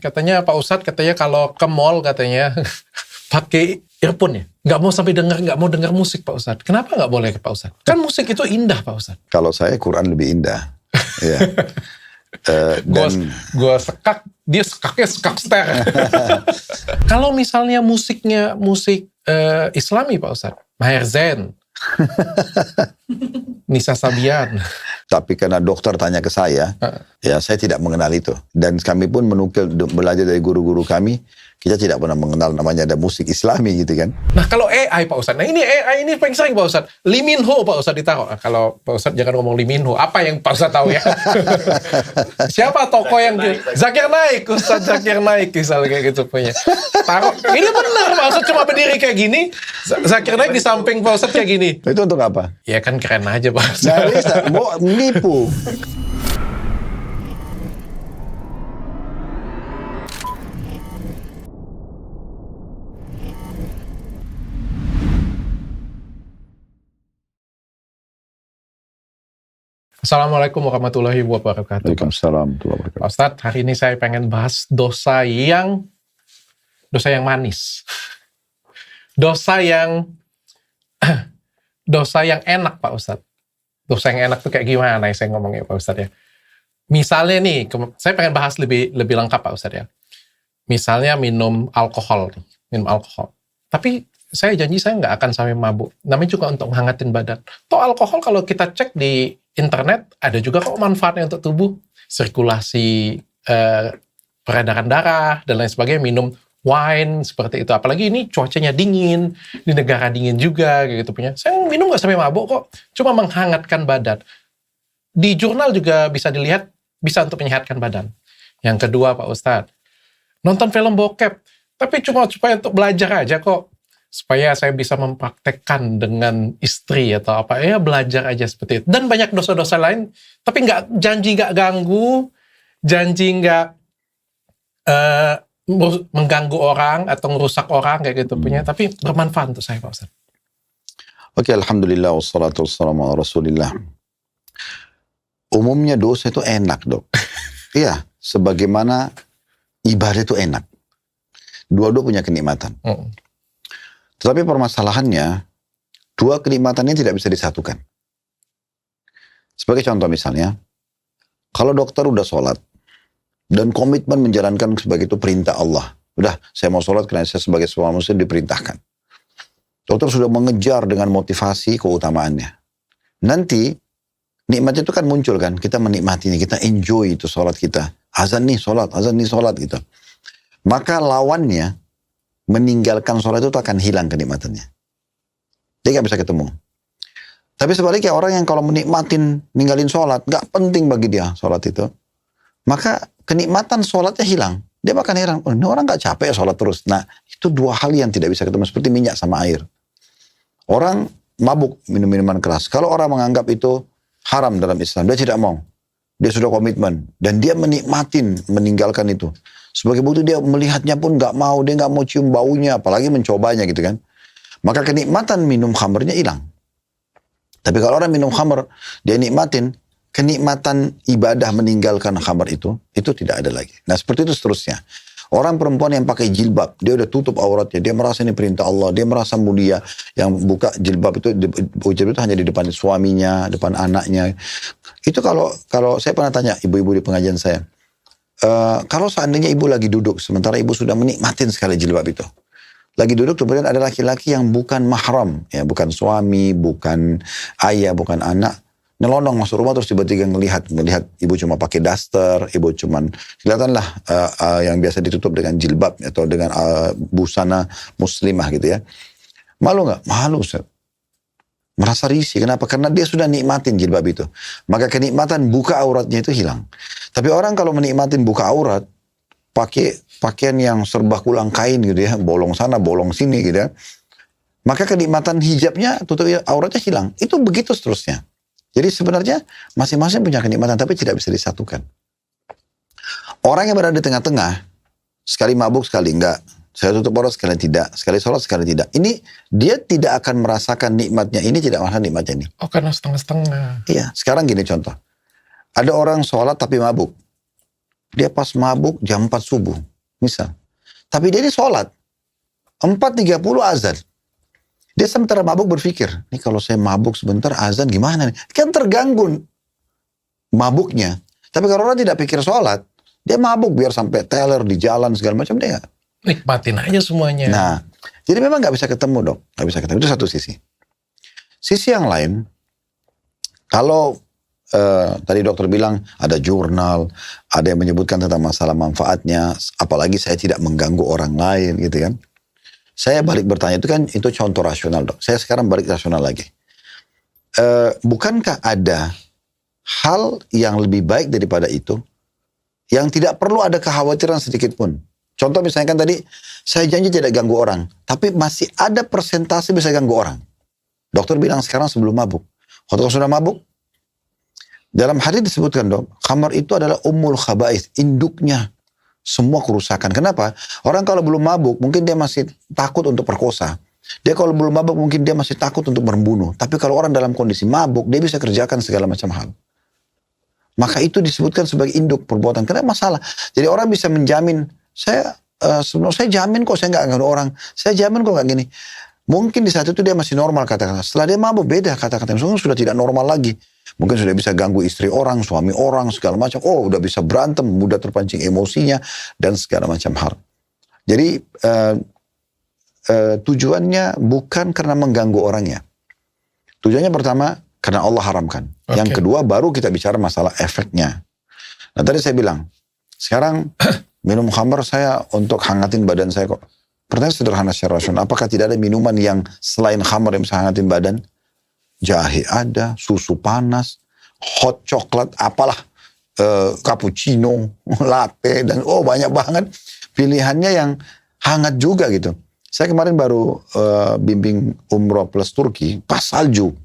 Katanya Pak Ustadz, katanya kalau ke mall katanya pakai earphone ya. Nggak mau dengar musik Pak Ustadz. Kenapa nggak boleh Pak Ustadz? Kan musik itu indah Pak Ustadz. Kalau saya Quran lebih indah. Ya. Gue sekak, dia sekaknya sekak ster. Kalau misalnya musiknya musik Islami Pak Ustadz, Maher Zain, Nisa Sabian. Tapi karena dokter tanya ke saya, ya saya tidak mengenal itu. Dan kami pun menukil belajar dari guru-guru kami, kita tidak pernah mengenal namanya ada musik Islami gitu kan. Nah kalau AI Pak Ustadz, nah ini AI ini paling sering Pak Ustadz. Lee Min Ho Pak Ustadz ditaruh. Nah, kalau Pak Ustadz jangan ngomong Lee Min Ho, apa yang Pak Ustadz tahu ya? Siapa tokoh yang Zakir Naik, Ustadz Zakir Naik misalnya kayak gitu punya. Taruh, ini benar Pak Ustadz cuma berdiri kayak gini, Zakir Naik di samping Pak Ustadz kayak gini. Itu untuk apa? Ya kan keren aja Pak Ustadz. Nah, bisa, mau menipu. Assalamualaikum warahmatullahi wabarakatuh. Waalaikumsalam warahmatullahi wabarakatuh. Pak Ustadz, hari ini saya pengen bahas dosa yang manis. Dosa yang enak Pak Ustadz. Dosa yang enak tuh kayak gimana yang saya ngomongnya Pak Ustadz ya. Misalnya nih, saya pengen bahas lebih lengkap Pak Ustadz ya. Misalnya minum alkohol. Tapi saya janji saya nggak akan sampai mabuk. Namanya juga untuk menghangatin badan. Toh alkohol kalau kita cek di internet, ada juga kok manfaatnya untuk tubuh. Sirkulasi, peredaran darah, dan lain sebagainya. Minum wine, seperti itu. Apalagi ini cuacanya dingin, di negara dingin juga, kayak gitu punya. Saya minum nggak sampai mabuk kok. Cuma menghangatkan badan. Di jurnal juga bisa dilihat, bisa untuk menyehatkan badan. Yang kedua Pak Ustadz, nonton film bokep. Tapi cuma supaya untuk belajar aja kok. Supaya saya bisa mempraktekkan dengan istri atau apa, ya belajar aja seperti itu. Dan banyak dosa-dosa lain, tapi janji nggak ganggu, janji nggak mengganggu orang atau merusak orang kayak gitu punya, tapi bermanfaat untuk saya Pak Ustadz. Oke, alhamdulillah wassalatu wassalamu ala rasulillah. Umumnya dosa itu enak dok. Iya, sebagaimana ibadah itu enak. Dua-dua punya kenikmatan. Tetapi permasalahannya, dua kenikmatan ini tidak bisa disatukan. Sebagai contoh misalnya, kalau dokter udah sholat, dan komitmen menjalankan sebagai itu perintah Allah. Udah, saya mau sholat karena saya sebagai seorang muslim diperintahkan. Dokter sudah mengejar dengan motivasi keutamaannya. Nanti, nikmatnya itu kan muncul kan, kita menikmati ini, kita enjoy itu sholat kita. Azan nih sholat gitu. Maka lawannya, meninggalkan sholat itu akan hilang kenikmatannya. Dia gak bisa ketemu. Tapi sebaliknya orang yang kalau ninggalin sholat, gak penting bagi dia sholat itu, maka kenikmatan sholatnya hilang. Dia bahkan heran, oh, ini orang gak capek sholat terus. Nah, itu dua hal yang tidak bisa ketemu, seperti minyak sama air. Orang mabuk minum minuman keras. Kalau orang menganggap itu haram dalam Islam, dia tidak mau. Dia sudah komitmen. Dan dia meninggalkan itu. Sebagai bukti dia melihatnya pun gak mau, dia gak mau cium baunya, apalagi mencobanya gitu kan. Maka kenikmatan minum khamrnya hilang. Tapi kalau orang minum khamr, dia nikmatin, kenikmatan ibadah meninggalkan khamr itu tidak ada lagi. Nah seperti itu seterusnya. Orang perempuan yang pakai jilbab, dia udah tutup auratnya, dia merasa ini perintah Allah, dia merasa mulia. Yang buka jilbab itu hanya di depan suaminya, depan anaknya. Itu kalau saya pernah tanya ibu-ibu di pengajian saya, kalau seandainya ibu lagi duduk, sementara ibu sudah menikmatin sekali jilbab itu. Lagi duduk, kemudian ada laki-laki yang bukan mahram, ya, bukan suami, bukan ayah, bukan anak, nyelonong masuk rumah terus tiba-tiba melihat ibu cuma pakai daster, ibu cuman kelihatanlah yang biasa ditutup dengan jilbab atau dengan busana muslimah gitu ya. Malu nggak? Malu Ustaz. Merasa risih. Kenapa? Karena dia sudah nikmatin jilbab itu. Maka kenikmatan buka auratnya itu hilang. Tapi orang kalau menikmatin buka aurat, pakai pakaian yang serba kulang kain gitu ya, bolong sana, bolong sini gitu ya, maka kenikmatan hijabnya, tutup auratnya hilang. Itu begitu seterusnya. Jadi sebenarnya masing-masing punya kenikmatan, tapi tidak bisa disatukan. Orang yang berada di tengah-tengah, sekali mabuk, sekali enggak. Saya tutup aurat, sekali tidak. Sekali sholat, sekali tidak. Ini, dia tidak akan merasakan nikmatnya ini, tidak merasakan nikmatnya ini. Oh, karena setengah-setengah. Iya, sekarang gini contoh. Ada orang sholat tapi mabuk. Dia pas mabuk jam 4 subuh. misal. Tapi dia ini sholat. 4.30 azan. Dia sementara mabuk berpikir, nih kalau saya mabuk sebentar azan gimana nih? Kan terganggu mabuknya. Tapi kalau orang tidak pikir sholat, dia mabuk biar sampai teler di jalan segala macam, dia nggak. Nikmatin aja semuanya. Nah, jadi memang nggak bisa ketemu dok, nggak bisa ketemu. Itu satu sisi. Sisi yang lain, kalau tadi dokter bilang ada jurnal, ada yang menyebutkan tentang masalah manfaatnya, apalagi saya tidak mengganggu orang lain, gitu kan? Saya balik bertanya itu contoh rasional dok. Saya sekarang balik rasional lagi. Bukankah ada hal yang lebih baik daripada itu, yang tidak perlu ada kekhawatiran sedikit pun? Contoh misalnya kan tadi, saya janji tidak ganggu orang, tapi masih ada persentase bisa ganggu orang. Dokter bilang sekarang sebelum mabuk. Kalau sudah mabuk, dalam hadis disebutkan dok, khamar itu adalah ummul khaba'ith, induknya semua kerusakan. Kenapa? Orang kalau belum mabuk, mungkin dia masih takut untuk perkosa. Dia kalau belum mabuk, mungkin dia masih takut untuk membunuh. Tapi kalau orang dalam kondisi mabuk, dia bisa kerjakan segala macam hal. Maka itu disebutkan sebagai induk perbuatan. Kenapa masalah? Jadi orang bisa menjamin, saya jamin kok saya nggak ganggu orang. Saya jamin kok nggak gini. Mungkin di saat itu dia masih normal kata-kata. Setelah dia mabuk beda kata-kata. Misalnya sudah tidak normal lagi. Mungkin sudah bisa ganggu istri orang, suami orang, segala macam. Oh, udah bisa berantem, mudah terpancing emosinya, dan segala macam hal. Jadi, tujuannya bukan karena mengganggu orangnya. Tujuannya pertama, karena Allah haramkan. Okay. Yang kedua, baru kita bicara masalah efeknya. Nah, tadi saya bilang, sekarang minum khamar saya untuk hangatin badan saya kok. Pertanyaan sederhana secara rasional, apakah tidak ada minuman yang selain khamar yang bisa hangatin badan? Jahe ada, susu panas, hot coklat, apalah, cappuccino, latte, dan banyak banget pilihannya yang hangat juga gitu. Saya kemarin baru bimbing umroh plus Turki, pas salju.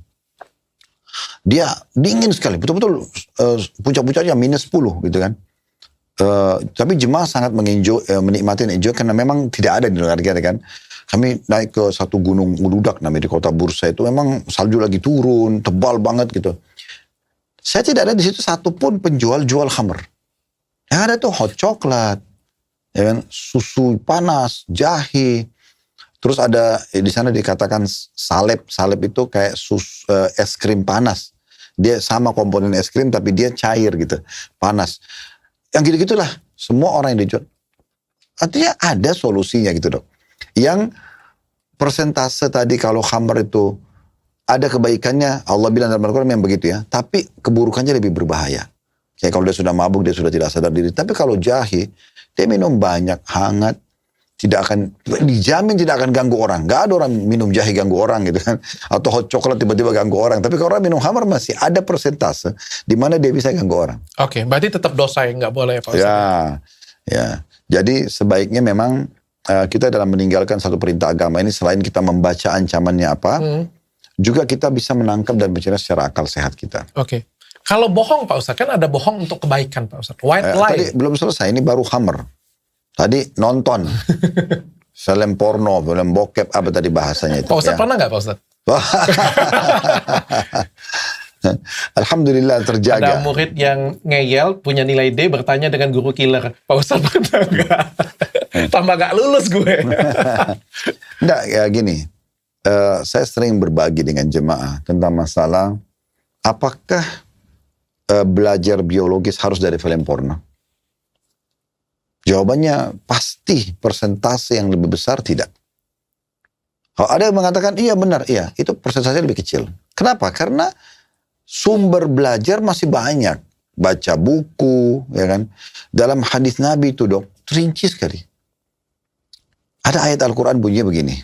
Dia dingin sekali, betul-betul puncak-puncaknya -10 gitu kan. Tapi jemaah sangat menikmati enjoy karena memang tidak ada di negara kita kan. Kami naik ke satu gunung meludak namanya di kota Bursa itu memang salju lagi turun, tebal banget gitu. Saya tidak ada di situ satupun penjual jual khamr. Yang ada tuh hot coklat, ya kan, susu panas, jahe. Terus ada di sana dikatakan salep. Salep itu kayak es krim panas. Dia sama komponen es krim tapi dia cair gitu, panas. Yang gitu-gitulah semua orang yang dijual. Artinya ada solusinya gitu dok. Yang persentase tadi kalau khamr itu ada kebaikannya, Allah bilang dalam Al-Quran yang begitu ya. Tapi keburukannya lebih berbahaya. Kayak kalau dia sudah mabuk, dia sudah tidak sadar diri. Tapi kalau jahe, dia minum banyak, hangat, dijamin tidak akan ganggu orang. Gak ada orang minum jahe ganggu orang gitu kan. Atau hot coklat tiba-tiba ganggu orang. Tapi kalau orang minum khamr masih ada persentase di mana dia bisa ganggu orang. Oke, berarti tetap dosa yang nggak boleh Pak Ustaz. Ya. Jadi sebaiknya memang kita dalam meninggalkan satu perintah agama ini selain kita membaca ancamannya apa, juga kita bisa menangkap dan bicara secara akal sehat kita. Oke. Kalau bohong Pak Ustaz, kan ada bohong untuk kebaikan Pak Ustaz. White lie. Tadi belum selesai, ini baru khamr. Tadi nonton. Film porno, film bokep, apa tadi bahasanya itu. Pak Ustaz pernah nggak Pak Ustaz? Alhamdulillah terjaga. Ada murid yang ngeyel, punya nilai D, bertanya dengan guru killer. Pak Ustaz pernah nggak? Tambah gak lulus gue. Enggak, ya gini. Saya sering berbagi dengan jemaah tentang masalah apakah belajar biologis harus dari film porno? Jawabannya pasti persentase yang lebih besar tidak. Kalau ada yang mengatakan iya benar, iya itu persentase lebih kecil. Kenapa? Karena sumber belajar masih banyak. Baca buku, ya kan. Dalam hadis Nabi itu dok, rinci sekali. Ada ayat Al-Quran bunyinya begini.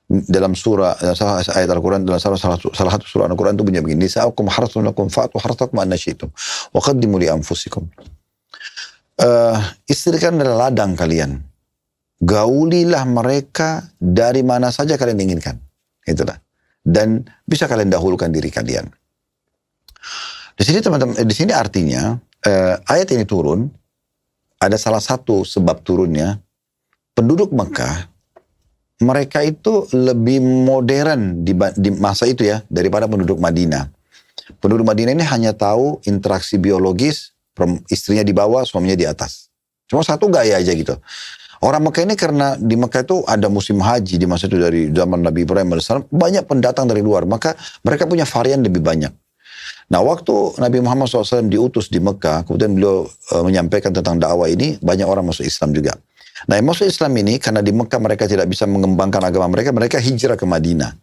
Dalam ayat Al-Quran, dalam salah satu surah Al-Quran itu bunyinya begini. Nisa'ukum harthun lakum fa'atu harthakum anna syi'tum. Wa qaddimu li anfusikum. Istri kan adalah ladang kalian. Gaulilah mereka dari mana saja kalian inginkan. Itulah. Dan bisa kalian dahulukan diri kalian. Di sini teman-teman, di sini artinya ayat ini turun, ada salah satu sebab turunnya. Penduduk Mekah, mereka itu lebih modern di masa itu ya, daripada penduduk Madinah. Penduduk Madinah ini hanya tahu interaksi biologis, istrinya di bawah, suaminya di atas. Cuma satu gaya aja gitu. Orang Mekah ini karena di Mekah itu ada musim haji di masa itu dari zaman Nabi Ibrahim AS, banyak pendatang dari luar, maka mereka punya varian lebih banyak. Nah waktu Nabi Muhammad SAW diutus di Mekah, kemudian beliau menyampaikan tentang dakwah ini, banyak orang masuk Islam juga. Nah yang masuk Islam ini, karena di Mekah mereka tidak bisa mengembangkan agama mereka, mereka hijrah ke Madinah.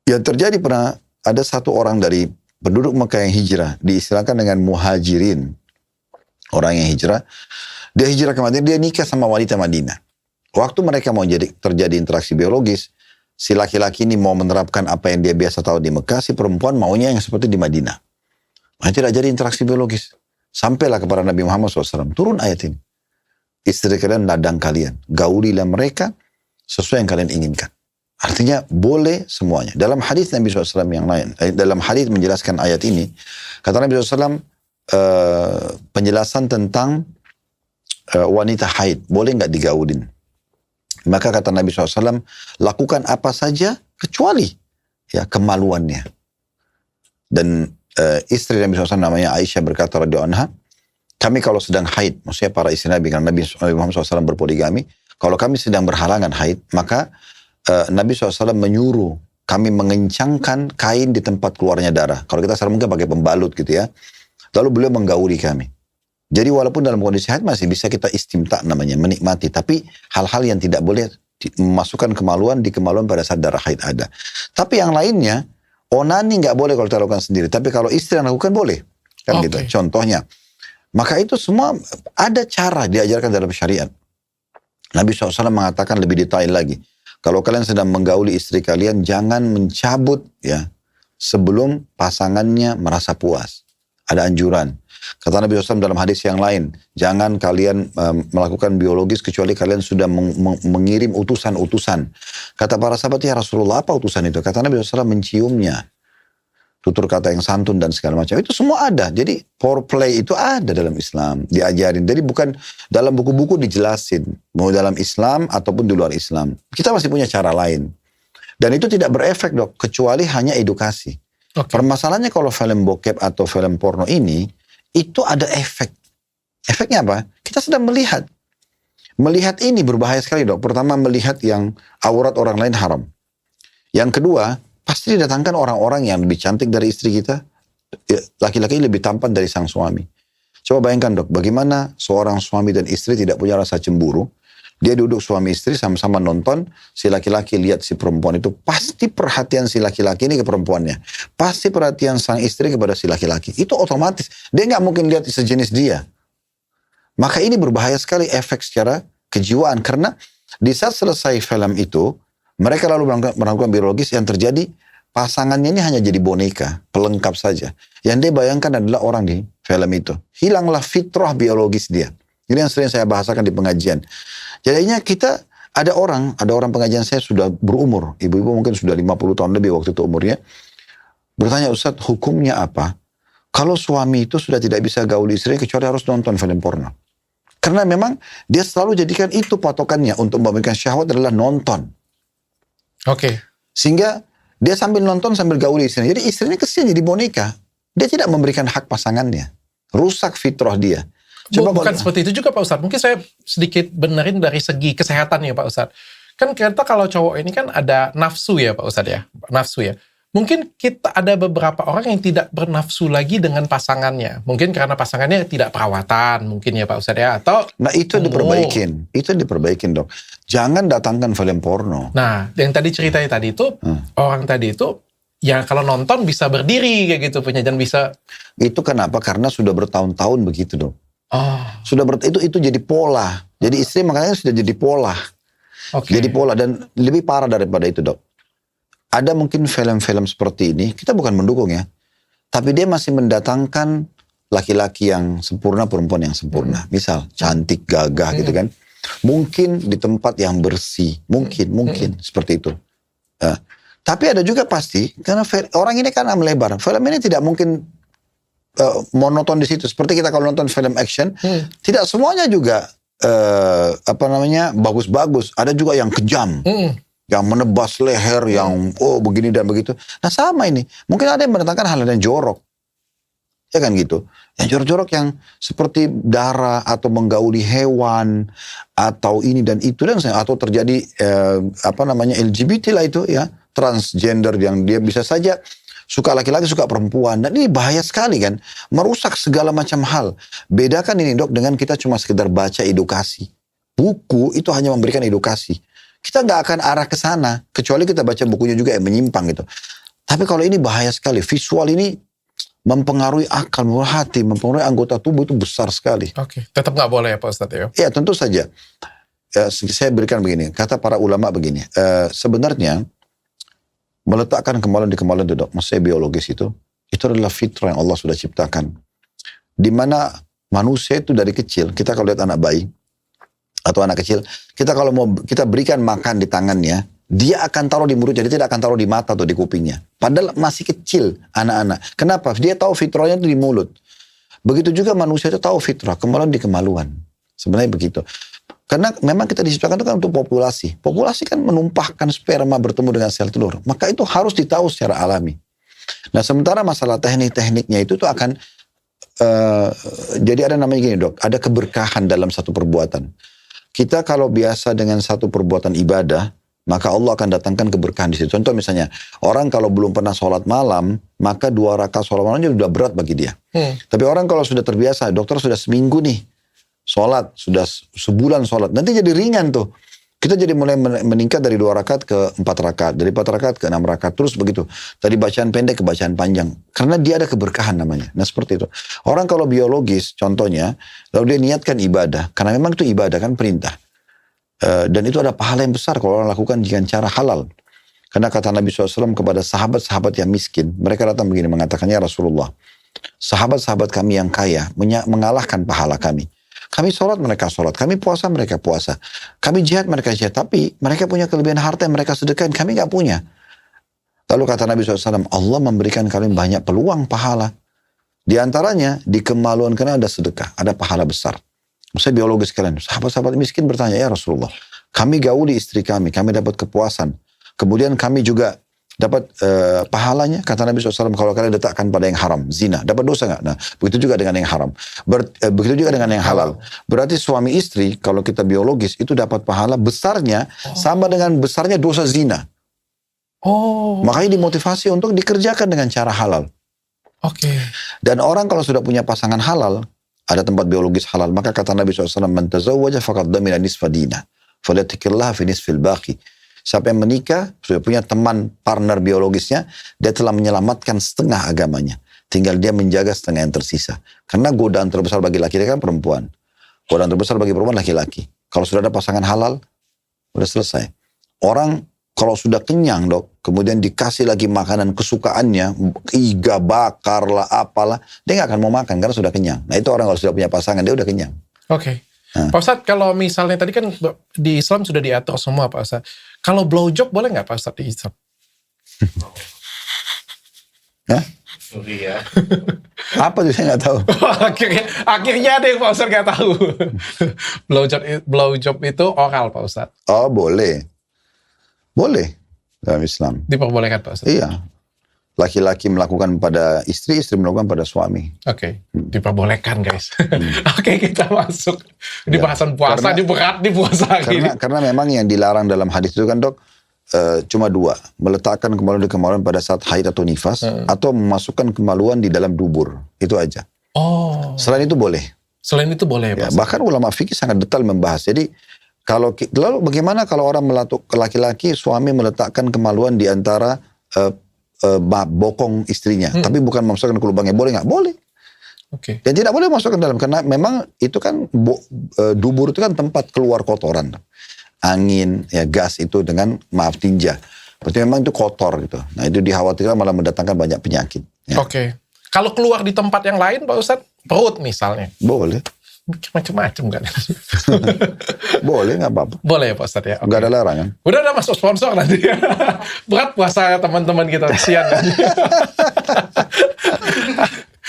Yang terjadi pernah ada satu orang dari penduduk Mekah yang hijrah, diistilahkan dengan muhajirin. Orang yang hijrah, dia hijrah ke Madinah, dia nikah sama wanita Madinah. Waktu mereka mau terjadi interaksi biologis, si laki-laki ini mau menerapkan apa yang dia biasa tahu di Mekah, si perempuan maunya yang seperti di Madinah. Nah, tidak jadi interaksi biologis. Sampailah kepada Nabi Muhammad SAW, turun ayat ini. Istri kalian ladang kalian, gaulilah mereka sesuai yang kalian inginkan. Artinya boleh semuanya. Dalam hadis Nabi SAW yang lain, dalam hadis menjelaskan ayat ini, kata Nabi SAW, penjelasan tentang wanita haid, boleh nggak digaulin? Maka kata Nabi SAW, lakukan apa saja kecuali ya kemaluannya. Dan istri Nabi SAW namanya Aisyah berkata radhiyallahu anha, kami kalau sedang haid, maksudnya para istri Nabi, karena Nabi Muhammad SAW berpoligami, kalau kami sedang berhalangan haid, maka Nabi SAW menyuruh kami mengencangkan kain di tempat keluarnya darah. Kalau kita sekarang mungkin pakai pembalut gitu ya. Lalu beliau menggauli kami. Jadi walaupun dalam kondisi haid masih bisa kita istimta namanya, menikmati. Tapi hal-hal yang tidak boleh memasukkan kemaluan di kemaluan pada saat darah haid ada. Tapi yang lainnya, onani nggak boleh kalau kita lakukan sendiri. Tapi kalau istri yang lakukan boleh. Kan gitu, contohnya. Maka itu semua ada cara diajarkan dalam syariat. Nabi SAW mengatakan lebih detail lagi. Kalau kalian sedang menggauli istri kalian, jangan mencabut ya sebelum pasangannya merasa puas. Ada anjuran. Kata Nabi SAW dalam hadis yang lain, jangan kalian melakukan biologis kecuali kalian sudah mengirim utusan-utusan. Kata para sahabat, ya Rasulullah, apa utusan itu? Kata Nabi SAW, menciumnya. Tutur kata yang santun dan segala macam. Itu semua ada. Jadi foreplay itu ada dalam Islam. Diajarin. Jadi bukan dalam buku-buku dijelasin. Mau dalam Islam ataupun di luar Islam. Kita masih punya cara lain. Dan itu tidak berefek dok. Kecuali hanya edukasi. Permasalahannya kalau film bokep atau film porno ini, itu ada efek. Efeknya apa? Kita sedang melihat. Melihat ini berbahaya sekali dok. Pertama melihat yang aurat orang lain haram. Yang kedua, pasti didatangkan orang-orang yang lebih cantik dari istri kita. Laki-laki lebih tampan dari sang suami. Coba bayangkan dok, bagaimana seorang suami dan istri tidak punya rasa cemburu. Dia duduk suami istri sama-sama nonton, si laki-laki lihat si perempuan itu, pasti perhatian si laki-laki ini ke perempuannya. Pasti perhatian sang istri kepada si laki-laki. Itu otomatis. Dia nggak mungkin lihat sejenis dia. Maka ini berbahaya sekali efek secara kejiwaan. Karena di saat selesai film itu, mereka lalu melakukan biologis, yang terjadi pasangannya ini hanya jadi boneka, pelengkap saja. Yang dia bayangkan adalah orang di film itu. Hilanglah fitrah biologis dia. Ini yang sering saya bahasakan di pengajian. Jadinya kita, ada orang pengajian saya sudah berumur, ibu-ibu mungkin sudah 50 tahun lebih waktu itu umurnya, bertanya, Ustadz hukumnya apa? Kalau suami itu sudah tidak bisa gauli istrinya kecuali harus nonton film porno. Karena memang dia selalu jadikan itu patokannya untuk memberikan syahwat adalah nonton. Sehingga dia sambil nonton sambil gauli istrinya. Jadi istrinya kesian jadi boneka. Dia tidak memberikan hak pasangannya. Rusak fitrah dia. Bukan seperti itu juga Pak Ustadz. Mungkin saya sedikit benerin dari segi kesehatan ya Pak Ustadz. Kan kita kalau cowok ini kan ada nafsu ya Pak Ustadz ya. Nafsu ya. Mungkin kita ada beberapa orang yang tidak bernafsu lagi dengan pasangannya. Mungkin karena pasangannya tidak perawatan mungkin ya Pak Ustadz ya. Atau nah itu diperbaikin. Itu diperbaikin dok. Jangan datangkan film porno. Nah yang tadi ceritanya tadi itu, orang tadi itu ya kalau nonton bisa berdiri kayak gitu punya, dan bisa. Itu kenapa? Karena sudah bertahun-tahun begitu dok. Sudah itu jadi pola. Jadi istri makanya sudah jadi pola. Jadi pola, dan lebih parah daripada itu dok. Ada mungkin film-film seperti ini, kita bukan mendukung ya, tapi dia masih mendatangkan laki-laki yang sempurna, perempuan yang sempurna. Misal cantik, gagah gitu kan. Mungkin di tempat yang bersih, mungkin seperti itu. Tapi ada juga pasti, karena orang ini kan melebar. Film ini tidak mungkin monoton di situ. Seperti kita kalau nonton film action, tidak semuanya juga bagus-bagus. Ada juga yang kejam, yang menebas leher, yang begini dan begitu. Nah sama ini, mungkin ada yang mendatangkan hal yang jorok. Ya kan gitu. Yang jorok-jorok yang seperti darah atau menggauli hewan atau ini dan itu dan atau terjadi LGBT lah itu ya, transgender yang dia bisa saja suka laki-laki suka perempuan, dan ini bahaya sekali kan, merusak segala macam hal. Bedakan ini dok dengan kita cuma sekedar baca edukasi. Buku itu hanya memberikan edukasi. Kita nggak akan arah ke sana kecuali kita baca bukunya juga yang menyimpang gitu. Tapi kalau ini bahaya sekali, visual ini mempengaruhi akal, mempengaruhi hati, mempengaruhi anggota tubuh itu besar sekali. Oke, tetap nggak boleh ya Pak Ustadz ya? Ya tentu saja. Saya berikan begini, kata para ulama begini. Sebenarnya meletakkan kemaluan itu dok, maksudnya biologis itu adalah fitrah yang Allah sudah ciptakan. Di mana manusia itu dari kecil, kita kalau lihat anak bayi atau anak kecil, kita kalau mau kita berikan makan di tangannya, dia akan taruh di mulutnya, dia tidak akan taruh di mata atau di kupingnya. Padahal masih kecil anak-anak. Kenapa? Dia tahu fitrahnya itu di mulut. Begitu juga manusia itu tahu fitrah, kemaluan di kemaluan. Sebenarnya begitu. Karena memang kita diciptakan itu kan untuk populasi. Populasi kan menumpahkan sperma bertemu dengan sel telur. Maka itu harus ditahu secara alami. Nah sementara masalah teknik-tekniknya itu tuh akan jadi ada namanya gini dok, ada keberkahan dalam satu perbuatan. Kita kalau biasa dengan satu perbuatan ibadah, maka Allah akan datangkan keberkahan di situ. Contoh misalnya, orang kalau belum pernah sholat malam, maka 2 rakaat sholat malamnya sudah berat bagi dia. Tapi orang kalau sudah terbiasa, dokter sudah seminggu nih, sholat, sudah sebulan sholat, nanti jadi ringan tuh. Kita jadi mulai meningkat dari 2 rakaat ke 4 rakaat, dari 4 rakaat ke 6 rakaat, terus begitu. Tadi bacaan pendek ke bacaan panjang. Karena dia ada keberkahan namanya. Nah seperti itu. Orang kalau biologis, contohnya, lalu dia niatkan ibadah, karena memang itu ibadah kan perintah. Dan itu ada pahala yang besar kalau orang lakukan dengan cara halal. Karena kata Nabi SAW kepada sahabat-sahabat yang miskin, mereka datang begini mengatakannya Rasulullah, sahabat-sahabat kami yang kaya mengalahkan pahala kami. Kami sholat, mereka sholat. Kami puasa, mereka puasa. Kami jihad, mereka jihad. Tapi mereka punya kelebihan harta yang mereka sedekahkan, kami gak punya. Lalu kata Nabi SAW, Allah memberikan kalian banyak peluang pahala. Di antaranya, di kemaluan karena ada sedekah, ada pahala besar. Saya biologis kalian, sahabat-sahabat miskin bertanya, ya Rasulullah, kami gauli istri kami dapat kepuasan. Kemudian kami juga dapat pahalanya. Kata Nabi SAW, kalau kalian letakkan pada yang haram, zina, dapat dosa nggak? Nah, begitu juga dengan yang haram. Begitu juga dengan yang halal. Berarti suami istri, kalau kita biologis, itu dapat pahala besarnya, sama dengan besarnya dosa zina. Makanya dimotivasi untuk dikerjakan dengan cara halal. Dan orang kalau sudah punya pasangan halal, ada tempat biologis halal, maka kata Nabi SAW, man tazawwaja faqad damina nisfa dina, falyattaqillaha fi nisfil baqi. Siapa yang menikah, sudah punya teman partner biologisnya, dia telah menyelamatkan setengah agamanya. Tinggal dia menjaga setengah yang tersisa. Karena godaan terbesar bagi laki-laki kan perempuan. Godaan terbesar bagi perempuan laki-laki. Kalau sudah ada pasangan halal, udah selesai. Orang kalau sudah kenyang dok, kemudian dikasih lagi makanan kesukaannya, iga bakar lah, apalah, dia nggak akan mau makan karena sudah kenyang. Nah itu orang kalau sudah punya pasangan, dia udah kenyang. Pak Ustadz, kalau misalnya tadi kan di Islam sudah diatur semua Pak Ustadz. Kalau blowjob boleh nggak Pak Ustadz di Islam? Hah? Apa tuh saya nggak tahu. akhirnya ada yang Pak Ustadz nggak tahu. blowjob itu oral Pak Ustadz. Oh boleh. Boleh dalam Islam. Diperbolehkan Pak Ustadz? Iya. Laki-laki melakukan pada istri, istri melakukan pada suami. Diperbolehkan guys. Kita masuk di bahasan puasa, berat di puasa karena memang yang dilarang dalam hadis itu kan dok, cuma 2. Meletakkan kemaluan pada saat haid atau nifas, atau memasukkan kemaluan di dalam dubur. Itu aja. Selain itu boleh. Selain itu boleh ya, bahkan ulama fikih sangat detail membahas. Jadi lalu bagaimana kalau orang laki-laki suami meletakkan kemaluan di antara bokong istrinya, tapi bukan memasukkan ke lubangnya, boleh nggak? Boleh. Dan tidak boleh masukkan dalam, karena memang itu kan dubur itu kan tempat keluar kotoran, angin, ya gas itu dengan tinja. Berarti memang itu kotor gitu. Nah itu dikhawatirkan malah mendatangkan banyak penyakit. Ya. Kalau keluar di tempat yang lain Pak Ustadz, perut misalnya, boleh. Macam-macam kan? Boleh, nggak apa-apa. Boleh ya Pak Ustadz ya? Nggak ada larangan. Udah masuk sponsor nanti. Berat puasa teman-teman kita, kesian.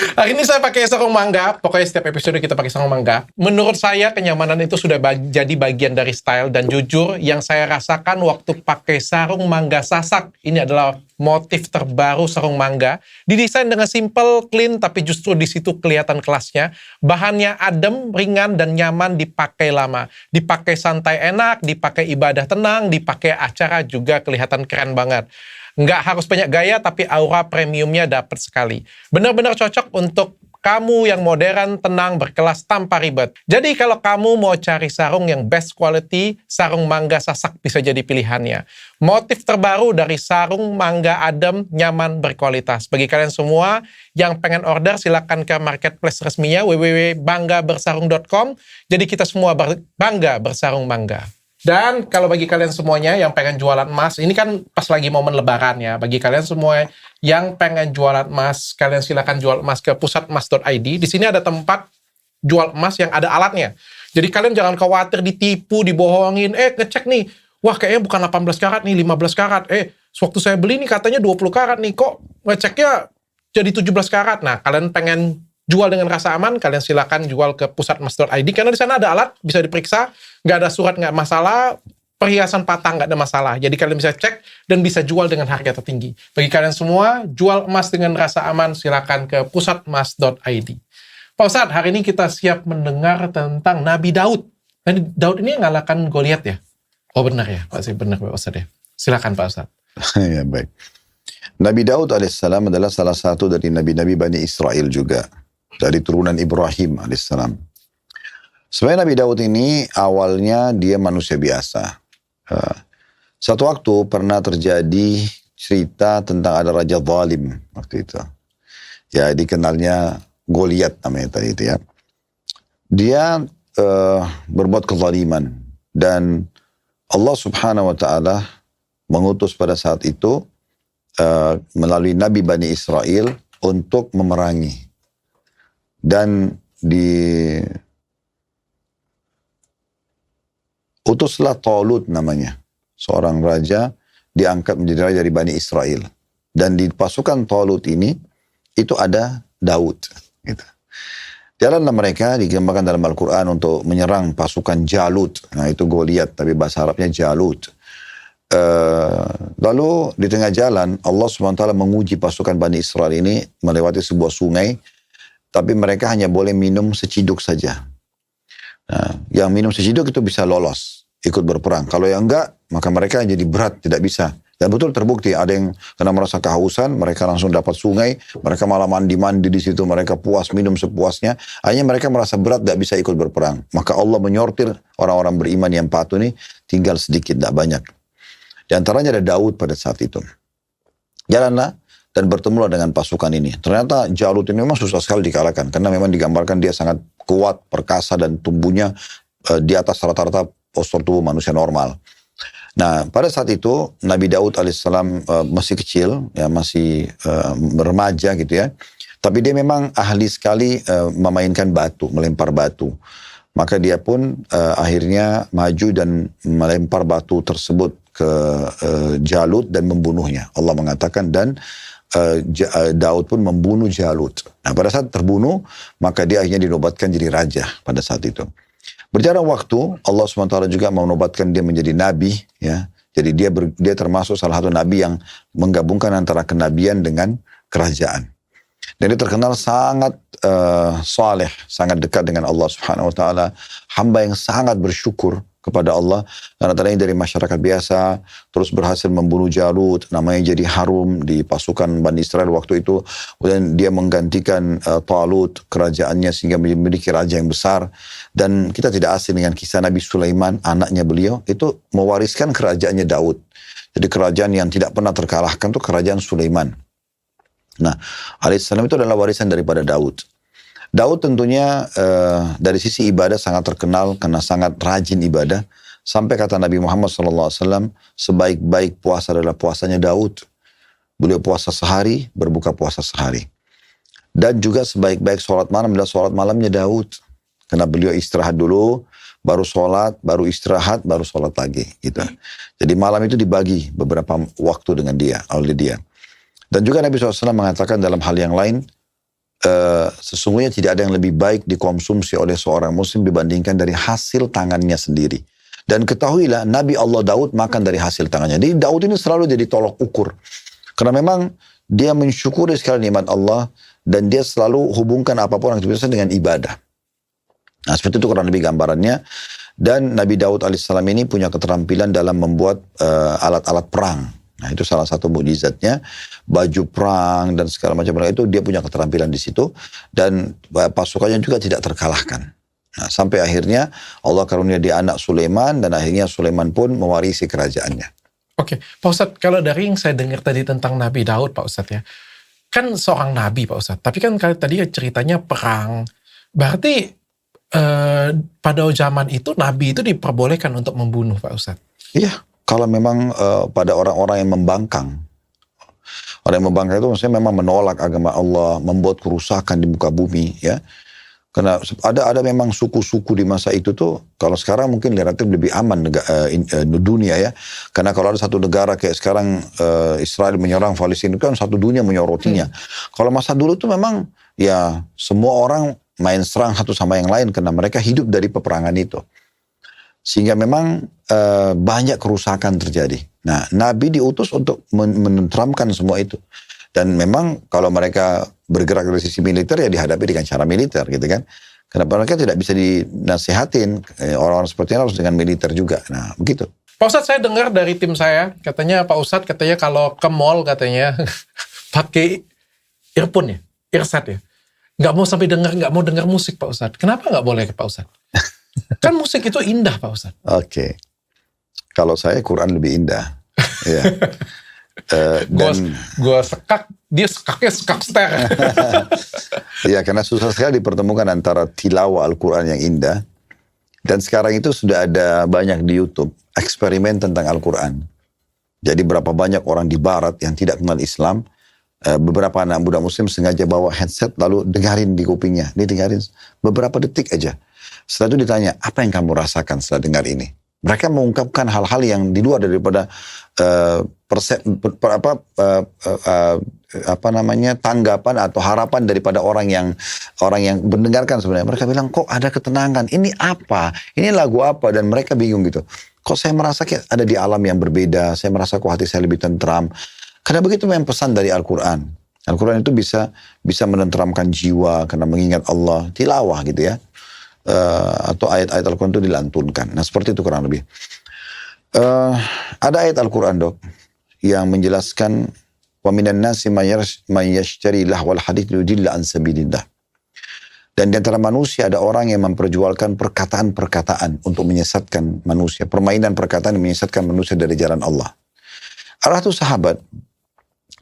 Hari ini saya pakai sarung mangga. Pokoknya setiap episode kita pakai sarung mangga. Menurut saya kenyamanan itu sudah jadi bagian dari style. Dan jujur yang saya rasakan waktu pakai sarung mangga sasak. Ini adalah motif terbaru sarung mangga. Didesain dengan simple, clean, tapi justru di situ kelihatan kelasnya. Bahannya adem, ringan, dan nyaman dipakai lama. Dipakai santai enak, dipakai ibadah tenang, dipakai acara juga kelihatan keren banget. Nggak harus banyak gaya, tapi aura premiumnya dapat sekali. Benar-benar cocok untuk kamu yang modern, tenang, berkelas, tanpa ribet. Jadi kalau kamu mau cari sarung yang best quality, sarung mangga sasak bisa jadi pilihannya. Motif terbaru dari sarung mangga adem, nyaman, berkualitas. Bagi kalian semua yang pengen order, silakan ke marketplace resminya www.banggabersarung.com. Jadi kita semua bangga bersarung mangga. Dan kalau bagi kalian semuanya yang pengen jualan emas, ini kan pas lagi momen lebaran ya. Bagi kalian semua yang pengen jualan emas, kalian silakan jual emas ke pusatemas.id. Di sini ada tempat jual emas yang ada alatnya. Jadi kalian jangan khawatir ditipu, dibohongin. Ngecek nih, wah kayaknya bukan 18 karat nih, 15 karat. Waktu saya beli nih katanya 20 karat nih, kok ngeceknya jadi 17 karat. Nah, kalian pengen jual dengan rasa aman, kalian silakan jual ke pusatemas.id karena di sana ada alat, bisa diperiksa, nggak ada surat, nggak masalah, perhiasan patah nggak ada masalah. Jadi kalian bisa cek dan bisa jual dengan harga tertinggi. Bagi kalian semua, jual emas dengan rasa aman, silakan ke pusatemas.id. Pak Ustadz, hari ini kita siap mendengar tentang Nabi Daud. Nabi Daud ini yang ngalahkan Goliat ya? Oh benar ya, Pak Ustadz, benar Pak Ustadz ya. Silakan Pak Ustadz. Ya baik. Nabi Daud alaihissalam adalah salah satu dari nabi-nabi Bani Israel juga. Dari turunan Ibrahim alaihissalam. Sebenarnya Nabi Daud ini awalnya dia manusia biasa. Satu waktu pernah terjadi cerita tentang ada raja zalim waktu itu. Ya dikenalnya Goliat namanya tadi itu ya. Dia berbuat kezaliman. Dan Allah subhanahu wa ta'ala mengutus pada saat itu melalui Nabi Bani Israel untuk memerangi. Dan utuslah Talut namanya. Seorang raja diangkat menjadi raja dari Bani Israel. Dan di pasukan Talut ini, itu ada Daud. Gitu. Jalanlah mereka digambarkan dalam Al-Quran untuk menyerang pasukan Jalut. Nah itu Goliat, tapi bahasa Arabnya Jalut. Lalu di tengah jalan, Allah SWT menguji pasukan Bani Israel ini melewati sebuah sungai. Tapi mereka hanya boleh minum seciduk saja. Nah, yang minum seciduk itu bisa lolos, ikut berperang. Kalau yang enggak, maka mereka jadi berat, tidak bisa. Dan betul terbukti, ada yang karena merasa kehausan, mereka langsung dapat sungai, mereka malah mandi-mandi di situ, mereka puas minum sepuasnya. Akhirnya mereka merasa berat, tidak bisa ikut berperang. Maka Allah menyortir orang-orang beriman yang patuh ini, tinggal sedikit, tidak banyak. Di antaranya ada Daud pada saat itu. Jalanlah. Dan bertemulah dengan pasukan ini. Ternyata Jalut ini memang susah sekali dikalahkan. Karena memang digambarkan dia sangat kuat, perkasa, dan tubuhnya di atas rata-rata postur tubuh manusia normal. Nah, pada saat itu Nabi Daud alaihissalam masih kecil, ya masih remaja gitu ya. Tapi dia memang ahli sekali memainkan batu, melempar batu. Maka dia pun akhirnya maju dan melempar batu tersebut ke Jalut dan membunuhnya. Allah mengatakan dan Daud pun membunuh Jalut. Nah pada saat terbunuh, maka dia akhirnya dinobatkan jadi raja pada saat itu. Berjalan waktu, Allah SWT juga menobatkan dia menjadi nabi. Ya. Jadi dia termasuk salah satu nabi yang menggabungkan antara kenabian dengan kerajaan. Dan dia terkenal sangat saleh, sangat dekat dengan Allah SWT. Hamba yang sangat bersyukur kepada Allah. Karena tadinya dari masyarakat biasa, terus berhasil membunuh Jalut, namanya jadi harum di pasukan Bani Israel waktu itu. Kemudian dia menggantikan Talut, kerajaannya sehingga memiliki raja yang besar. Dan kita tidak asing dengan kisah Nabi Sulaiman, anaknya beliau, itu mewariskan kerajaannya Daud. Jadi kerajaan yang tidak pernah terkalahkan itu kerajaan Sulaiman. Nah, alaihissalam itu adalah warisan daripada Daud. Daud tentunya dari sisi ibadah sangat terkenal karena sangat rajin ibadah. Sampai kata Nabi Muhammad SAW, sebaik-baik puasa adalah puasanya Daud. Beliau puasa sehari, berbuka puasa sehari. Dan juga sebaik-baik sholat malam adalah sholat malamnya Daud. Karena beliau istirahat dulu, baru sholat, baru istirahat, baru sholat lagi. Gitu. Jadi malam itu dibagi beberapa waktu dengan dia, oleh dia. Dan juga Nabi SAW mengatakan dalam hal yang lain, sesungguhnya tidak ada yang lebih baik dikonsumsi oleh seorang muslim dibandingkan dari hasil tangannya sendiri. Dan ketahuilah Nabi Allah Daud makan dari hasil tangannya. Jadi Daud ini selalu jadi tolok ukur. Karena memang dia mensyukuri sekali nikmat Allah dan dia selalu hubungkan apapun yang bisa dengan ibadah. Nah seperti itu kurang lebih gambarannya. Dan Nabi Daud alaihissalam ini punya keterampilan dalam membuat alat-alat perang. Nah itu salah satu mukjizatnya, baju perang dan segala macam itu dia punya keterampilan di situ dan pasukannya juga tidak terkalahkan. Nah sampai akhirnya Allah karunia dia anak Sulaiman dan akhirnya Sulaiman pun mewarisi kerajaannya. Oke, Pak Ustadz, kalau dari yang saya dengar tadi tentang Nabi Daud, Pak Ustadz ya, kan seorang nabi Pak Ustadz, tapi kan tadi ceritanya perang, berarti pada zaman itu nabi itu diperbolehkan untuk membunuh Pak Ustadz? Iya. Kalau memang pada orang-orang yang membangkang. Orang yang membangkang itu maksudnya memang menolak agama Allah, membuat kerusakan di muka bumi, ya. Karena ada memang suku-suku di masa itu tuh, kalau sekarang mungkin relatif lebih aman dunia ya. Karena kalau ada satu negara kayak sekarang Israel menyerang Palestina, kan satu dunia menyorotinya. Kalau masa dulu tuh memang ya semua orang main serang satu sama yang lain karena mereka hidup dari peperangan itu. Sehingga memang banyak kerusakan terjadi. Nah, Nabi diutus untuk menenteramkan semua itu. Dan memang kalau mereka bergerak dari sisi militer ya dihadapi dengan cara militer gitu kan. Kenapa mereka tidak bisa dinasihatin orang-orang seperti ini harus dengan militer juga. Nah, begitu. Pak Ustadz, saya dengar dari tim saya, katanya Pak Ustadz katanya kalau ke mall katanya pakai earphone ya, earset ya. Nggak mau dengar musik Pak Ustadz. Kenapa nggak boleh Pak Ustadz? Kan musik itu indah Pak Ustadz. Oke. Kalau saya Quran lebih indah. Ya. Gue sekak, dia sekaknya sekak ster. Ya karena susah sekali dipertemukan antara tilawah Al-Quran yang indah. Dan sekarang itu sudah ada banyak di YouTube eksperimen tentang Al-Quran. Jadi berapa banyak orang di barat yang tidak kenal Islam, beberapa anak muda muslim sengaja bawa headset lalu dengarin di kupingnya. Dia dengarin beberapa detik aja. Setelah itu ditanya, apa yang kamu rasakan setelah dengar ini? Mereka mengungkapkan hal-hal yang di luar daripada tanggapan atau harapan daripada orang yang mendengarkan sebenarnya. Mereka bilang, kok ada ketenangan? Ini apa? Ini lagu apa? Dan mereka bingung gitu. Kok saya merasa kayak ada di alam yang berbeda? Saya merasa kok hati saya lebih tentram. Karena begitu memang pesan dari Al-Quran. Al-Quran itu bisa menenteramkan jiwa karena mengingat Allah. Tilawah gitu ya. Atau ayat-ayat Al-Quran itu dilantunkan. Nah seperti itu kurang lebih. Ada ayat Al-Quran dok yang menjelaskan wa minan nasi man yashtari lahwal hadits liyudilla an sabilillah. Dan di antara manusia ada orang yang memperjualkan perkataan-perkataan untuk menyesatkan manusia, permainan perkataan yang menyesatkan manusia dari jalan Allah. Ada satu sahabat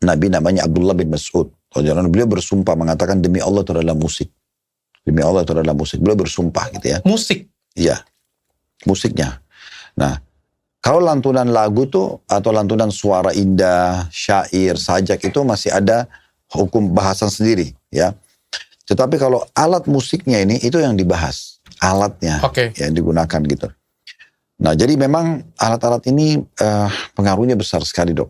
Nabi namanya Abdullah bin Mas'ud. Beliau bersumpah mengatakan demi Allah itu adalah musik. Demi Allah itu adalah musik. Beliau bersumpah gitu ya. Musik? Iya. Musiknya. Nah, kalau lantunan lagu tuh atau lantunan suara indah, syair, sajak itu masih ada hukum bahasan sendiri ya. Tetapi kalau alat musiknya ini itu yang dibahas. Alatnya yang digunakan gitu. Nah, jadi memang alat-alat ini pengaruhnya besar sekali dok.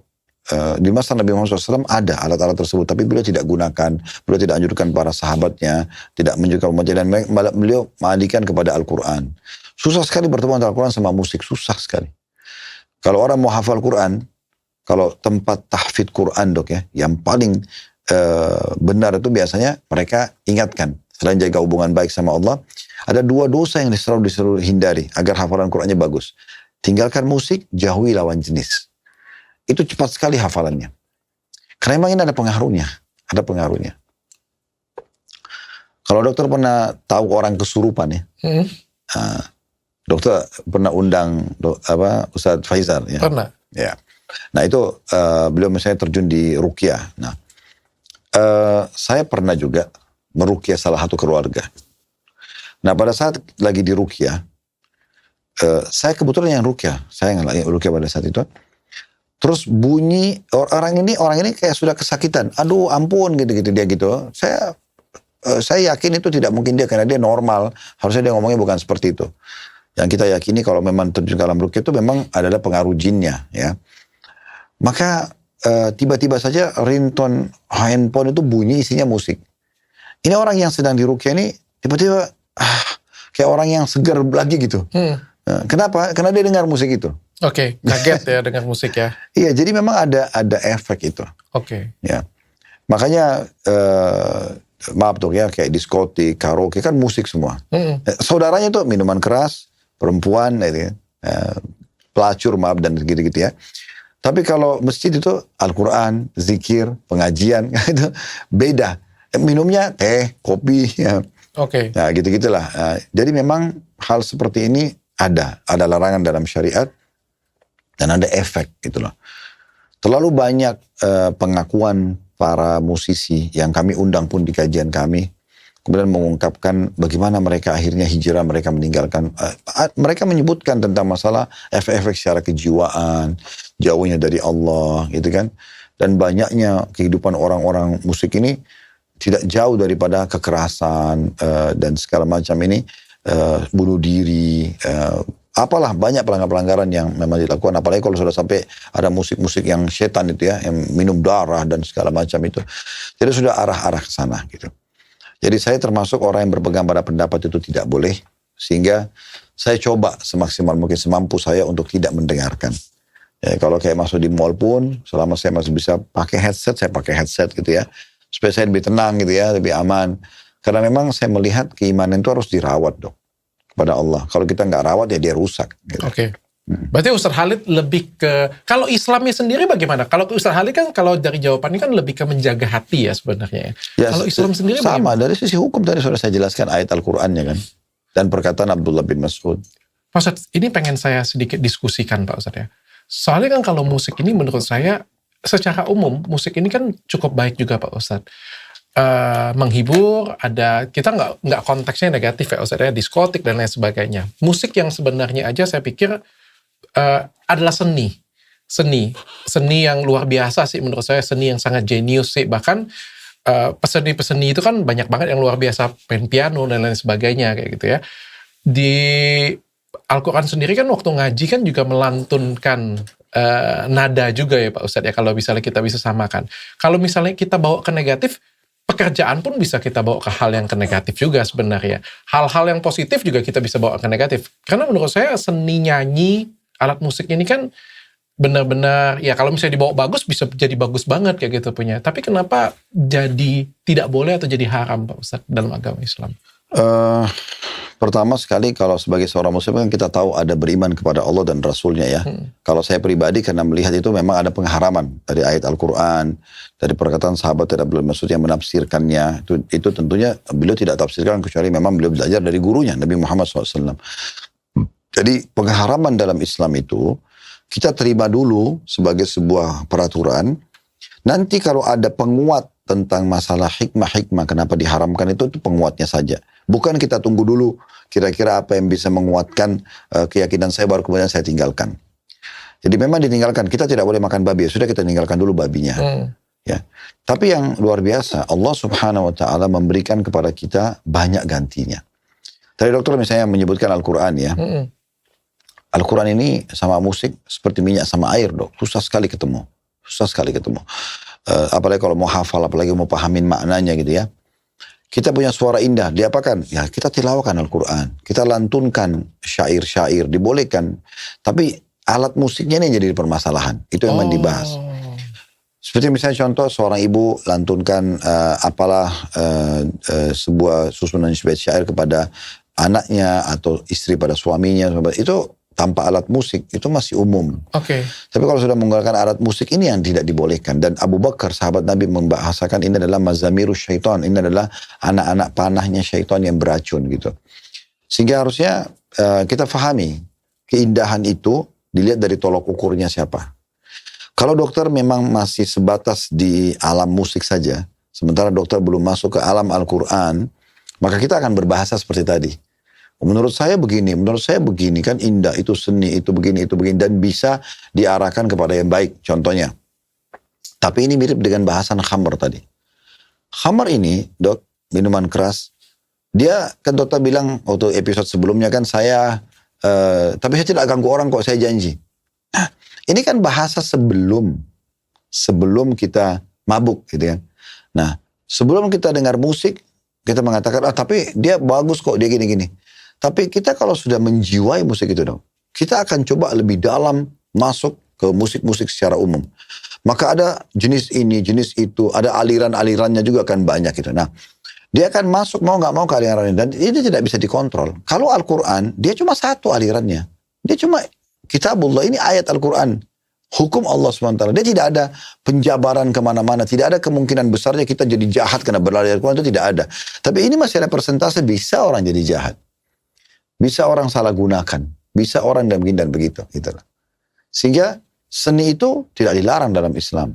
Di masa Nabi Muhammad SAW ada alat-alat tersebut, tapi beliau tidak gunakan, beliau tidak anjurkan para sahabatnya, tidak menunjukkan umatnya, dan beliau mengalihkan kepada Al-Quran. Susah sekali bertemu antara Al-Quran sama musik, susah sekali. Kalau orang mau hafal Quran, kalau tempat tahfidz Quran dok ya, yang paling benar itu biasanya mereka ingatkan, selain jaga hubungan baik sama Allah, ada dua dosa yang selalu disuruh hindari agar hafalan Qurannya bagus. Tinggalkan musik, jauhi lawan jenis. Itu cepat sekali hafalannya. Karena memang ini ada pengaruhnya. Ada pengaruhnya. Kalau dokter pernah tahu orang kesurupan ya. Dokter pernah undang Ustadz Faizal ya. Pernah. Ya. Nah itu beliau misalnya terjun di ruqyah. Nah saya pernah juga meruqyah salah satu keluarga. Nah pada saat lagi di ruqyah, saya kebetulan yang ruqyah. Saya yang lagi ruqyah pada saat itu. Terus bunyi orang ini kayak sudah kesakitan. Aduh ampun gitu-gitu dia gitu. Saya yakin itu tidak mungkin dia karena dia normal. Harusnya dia ngomongnya bukan seperti itu. Yang kita yakini kalau memang terjun ke alam ruqyah itu memang adalah pengaruh jinnya ya. Maka tiba-tiba saja ringtone handphone itu bunyi isinya musik. Ini orang yang sedang diruqyah ini tiba-tiba kayak orang yang segar lagi gitu. Kenapa? Karena dia dengar musik itu. Oke, kaget ya dengan musik ya. Iya, jadi memang ada efek itu. Oke. Ya, makanya maaf tuh ya, kayak diskotik, karaoke kan musik semua. Saudaranya tuh minuman keras, perempuan, gitu ya. Pelacur maaf dan gitu-gitu ya. Tapi kalau masjid itu Al-Quran, zikir, pengajian itu beda. Minumnya teh, kopi, ya. Oke. Nah, gitu-gitulah. Jadi memang hal seperti ini ada larangan dalam syariat dan ada efek gitu loh. Terlalu banyak pengakuan para musisi yang kami undang pun di kajian kami, kemudian mengungkapkan bagaimana mereka akhirnya hijrah, mereka meninggalkan. Mereka menyebutkan tentang masalah efek-efek secara kejiwaan, jauhnya dari Allah, gitu kan. Dan banyaknya kehidupan orang-orang musik ini tidak jauh daripada kekerasan dan segala macam ini, bunuh diri, apalah banyak pelanggaran-pelanggaran yang memang dilakukan. Apalagi kalau sudah sampai ada musik-musik yang setan itu ya, yang minum darah dan segala macam itu. Jadi sudah arah-arah ke sana gitu. Jadi saya termasuk orang yang berpegang pada pendapat itu tidak boleh. Sehingga saya coba semaksimal mungkin semampu saya untuk tidak mendengarkan. Ya, kalau kayak masuk di mall pun, selama saya masih bisa pakai headset, saya pakai headset gitu ya. Supaya saya lebih tenang gitu ya, lebih aman. Karena memang saya melihat keimanan itu harus dirawat dong kepada Allah. Kalau kita nggak rawat ya dia rusak. Gitu. Oke. Berarti Ustaz Khalid lebih ke, kalau Islamnya sendiri bagaimana? Kalau Ustaz Khalid kan kalau dari jawabannya kan lebih ke menjaga hati ya sebenarnya. Ya, kalau Islam sendiri sama, bagaimana? dari sisi hukum tadi sudah saya jelaskan ayat Al-Qur'annya kan. Dan perkataan Abdullah bin Mas'ud. Pak Ustadz, ini pengen saya sedikit diskusikan Pak Ustadz ya. Soalnya kan kalau musik ini menurut saya, secara umum musik ini kan cukup baik juga Pak Ustadz. Menghibur, ada, kita nggak konteksnya negatif ya Ustadz ya, diskotik dan lain sebagainya. Musik yang sebenarnya aja saya pikir adalah seni yang luar biasa sih menurut saya, seni yang sangat jenius sih. Bahkan peseni-peseni itu kan banyak banget yang luar biasa, main piano dan lain sebagainya kayak gitu ya. Di Al-Quran sendiri kan waktu ngaji kan juga melantunkan nada juga ya Pak Ustadz ya, kalau misalnya kita bisa samakan. Kalau misalnya kita bawa ke negatif, pekerjaan pun bisa kita bawa ke hal yang ke negatif juga sebenarnya. Hal-hal yang positif juga kita bisa bawa ke negatif. Karena menurut saya seni nyanyi, alat musiknya ini kan benar-benar, ya kalau misalnya dibawa bagus bisa jadi bagus banget kayak gitu punya. Tapi kenapa jadi tidak boleh atau jadi haram Pak Ustadz dalam agama Islam? Pertama sekali kalau sebagai seorang muslim kan kita tahu ada beriman kepada Allah dan Rasulnya ya. Kalau saya pribadi karena melihat itu memang ada pengharaman dari ayat Al-Quran, dari perkataan sahabat Abdullah bin Mas'ud yang menafsirkannya. Itu tentunya beliau tidak tafsirkan kecuali memang beliau belajar dari gurunya Nabi Muhammad SAW. Jadi pengharaman dalam Islam itu kita terima dulu sebagai sebuah peraturan. Nanti kalau ada penguat tentang masalah hikmah-hikmah kenapa diharamkan itu penguatnya saja. Bukan kita tunggu dulu kira-kira apa yang bisa menguatkan keyakinan saya baru kemudian saya tinggalkan. Jadi memang ditinggalkan. Kita tidak boleh makan babi. Sudah kita tinggalkan dulu babinya. Ya. Tapi yang luar biasa Allah subhanahu wa ta'ala memberikan kepada kita banyak gantinya. Tadi dokter misalnya menyebutkan Al-Quran ya. Al-Quran ini sama musik seperti minyak sama air dok. Susah sekali ketemu. Apalagi kalau mau hafal, apalagi mau pahamin maknanya gitu ya. Kita punya suara indah, diapakan? Ya kita tilawahkan Al-Quran. Kita lantunkan syair-syair, dibolehkan. Tapi alat musiknya ini jadi permasalahan. Itu yang dibahas. Seperti misalnya contoh seorang ibu lantunkan sebuah susunan syair kepada anaknya atau istri pada suaminya. Itu tanpa alat musik itu masih umum. Tapi kalau sudah menggunakan alat musik ini yang tidak dibolehkan. Dan Abu Bakar sahabat Nabi membahasakan ini adalah mazamirus syaitan. Ini adalah anak-anak panahnya syaitan yang beracun gitu. Sehingga harusnya kita fahami keindahan itu dilihat dari tolok ukurnya siapa. Kalau dokter memang masih sebatas di alam musik saja, sementara dokter belum masuk ke alam Al-Quran, maka kita akan berbahasa seperti tadi. Menurut saya begini, kan indah, itu seni, itu begini, dan bisa diarahkan kepada yang baik, contohnya. Tapi ini mirip dengan bahasan khamr tadi. Khamr ini, dok, minuman keras, dia kan dokter bilang, waktu episode sebelumnya kan tapi saya tidak ganggu orang kok, saya janji. Nah, ini kan bahasa sebelum kita mabuk gitu kan. Nah, sebelum kita dengar musik, kita mengatakan, tapi dia bagus kok, dia gini-gini. Tapi kita kalau sudah menjiwai musik itu dong, kita akan coba lebih dalam masuk ke musik-musik secara umum. Maka ada jenis ini, jenis itu, ada aliran-alirannya juga kan banyak gitu. Nah, dia akan masuk mau nggak mau ke aliran ini. Dan ini tidak bisa dikontrol. Kalau Al-Quran, dia cuma satu alirannya. Dia cuma kitabullah, ini ayat Al-Quran. Hukum Allah SWT. Dia tidak ada penjabaran kemana-mana. Tidak ada kemungkinan besarnya kita jadi jahat karena berlari Al-Quran, itu tidak ada. Tapi ini masih ada persentase bisa orang jadi jahat. Bisa orang salah gunakan. Bisa orang dan begini dan begitu. Gitu. Sehingga seni itu tidak dilarang dalam Islam.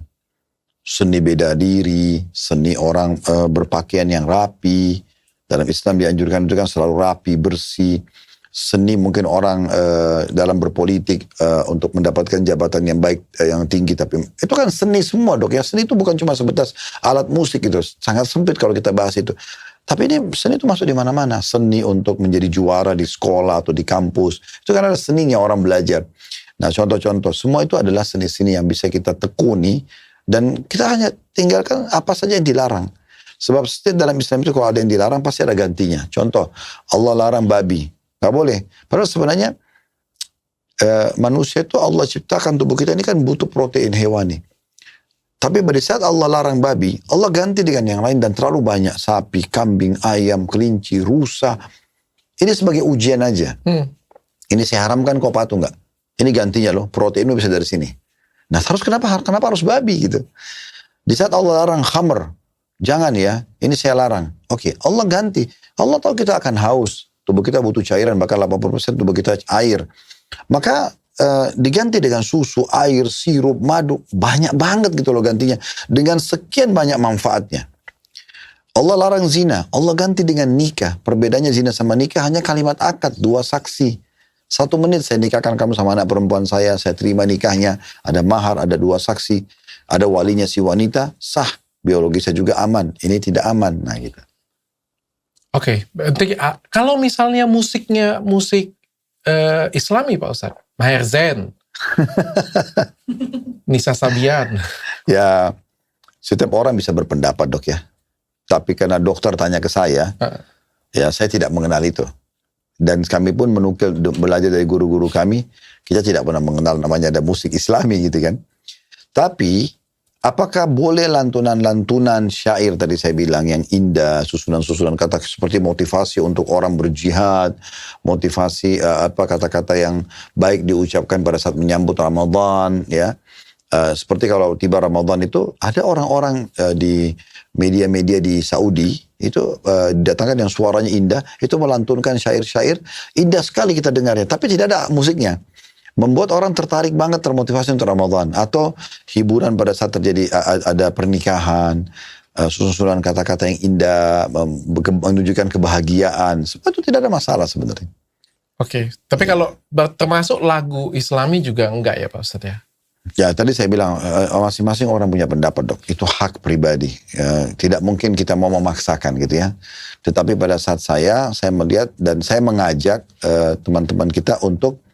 Seni beda diri, seni orang berpakaian yang rapi. Dalam Islam dianjurkan itu kan selalu rapi, bersih. Seni mungkin orang dalam berpolitik untuk mendapatkan jabatan yang baik, yang tinggi. Tapi itu kan seni semua dok ya. Seni itu bukan cuma sebatas alat musik itu. Sangat sempit kalau kita bahas itu. Tapi ini seni itu masuk di mana-mana. Seni untuk menjadi juara di sekolah atau di kampus. Itu kan ada seninya orang belajar. Nah contoh-contoh. Semua itu adalah seni-seni yang bisa kita tekuni. Dan kita hanya tinggalkan apa saja yang dilarang. Sebab setiap dalam Islam itu kalau ada yang dilarang pasti ada gantinya. Contoh, Allah larang babi. Gak boleh. Padahal sebenarnya manusia itu Allah ciptakan tubuh kita ini kan butuh protein hewani. Tapi pada saat Allah larang babi, Allah ganti dengan yang lain dan terlalu banyak. Sapi, kambing, ayam, kelinci, rusa. Ini sebagai ujian aja. Ini saya haramkan kau patuh nggak? Ini gantinya loh, proteinmu bisa dari sini. Nah terus kenapa harus babi gitu? Di saat Allah larang khamr, jangan ya, ini saya larang. Oke, Allah ganti. Allah tahu kita akan haus. Tubuh kita butuh cairan, bahkan 80% tubuh kita air. Maka diganti dengan susu, air, sirup, madu. Banyak banget gitu loh gantinya. Dengan sekian banyak manfaatnya. Allah larang zina. Allah ganti dengan nikah. Perbedaannya zina sama nikah hanya kalimat akad, 2 saksi. 1 menit saya nikahkan kamu sama anak perempuan saya terima nikahnya. Ada mahar, ada 2 saksi. Ada walinya si wanita, sah. Biologisnya juga aman. Ini tidak aman. Nah gitu. Oke, kalau misalnya musiknya musik Islami Pak Ustadz, Maher Zain, Nisa Sabian. Ya, setiap orang bisa berpendapat dok ya. Tapi karena dokter tanya ke saya, ya saya tidak mengenal itu. Dan kami pun menukil belajar dari guru-guru kami, kita tidak pernah mengenal namanya ada musik Islami gitu kan. Tapi apakah boleh lantunan-lantunan syair tadi saya bilang yang indah, susunan-susunan kata seperti motivasi untuk orang berjihad, motivasi kata-kata yang baik diucapkan pada saat menyambut Ramadan ya. Seperti kalau tiba Ramadan itu ada orang-orang di media-media di Saudi itu didatangkan yang suaranya indah, itu melantunkan syair-syair indah sekali kita dengarnya, tapi tidak ada musiknya. Membuat orang tertarik banget, termotivasi untuk Ramadan. Atau hiburan pada saat terjadi ada pernikahan, susunan kata-kata yang indah, menunjukkan kebahagiaan. Sebab itu tidak ada masalah sebenarnya. Oke, tapi kalau termasuk lagu Islami juga enggak ya Pak Ustadz ya? Ya tadi saya bilang masing-masing orang punya pendapat dok. Itu hak pribadi. Tidak mungkin kita mau memaksakan gitu ya. Tetapi pada saat saya melihat dan saya mengajak teman-teman kita untuk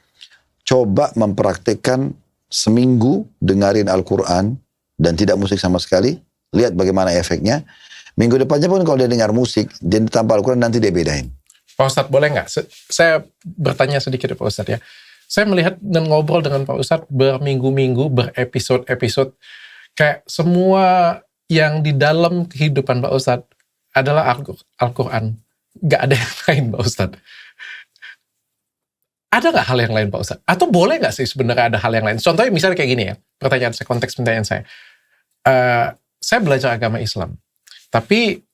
coba mempraktikkan seminggu dengarin Al-Quran dan tidak musik sama sekali. Lihat bagaimana efeknya. Minggu depannya pun kalau dia dengar musik, dia tanpa Al-Quran nanti dia bedain. Pak Ustadz boleh nggak? Saya bertanya sedikit ya Pak Ustadz ya. Saya melihat dan ngobrol dengan Pak Ustadz berminggu-minggu, berepisode-episode. Kayak semua yang di dalam kehidupan Pak Ustadz adalah Al-Quran. Nggak ada yang lain Pak Ustadz. Ada nggak hal yang lain Pak Ustadz? Atau boleh nggak sih sebenarnya ada hal yang lain? Contohnya misalnya kayak gini ya, konteks pertanyaan saya. Saya belajar agama Islam, tapi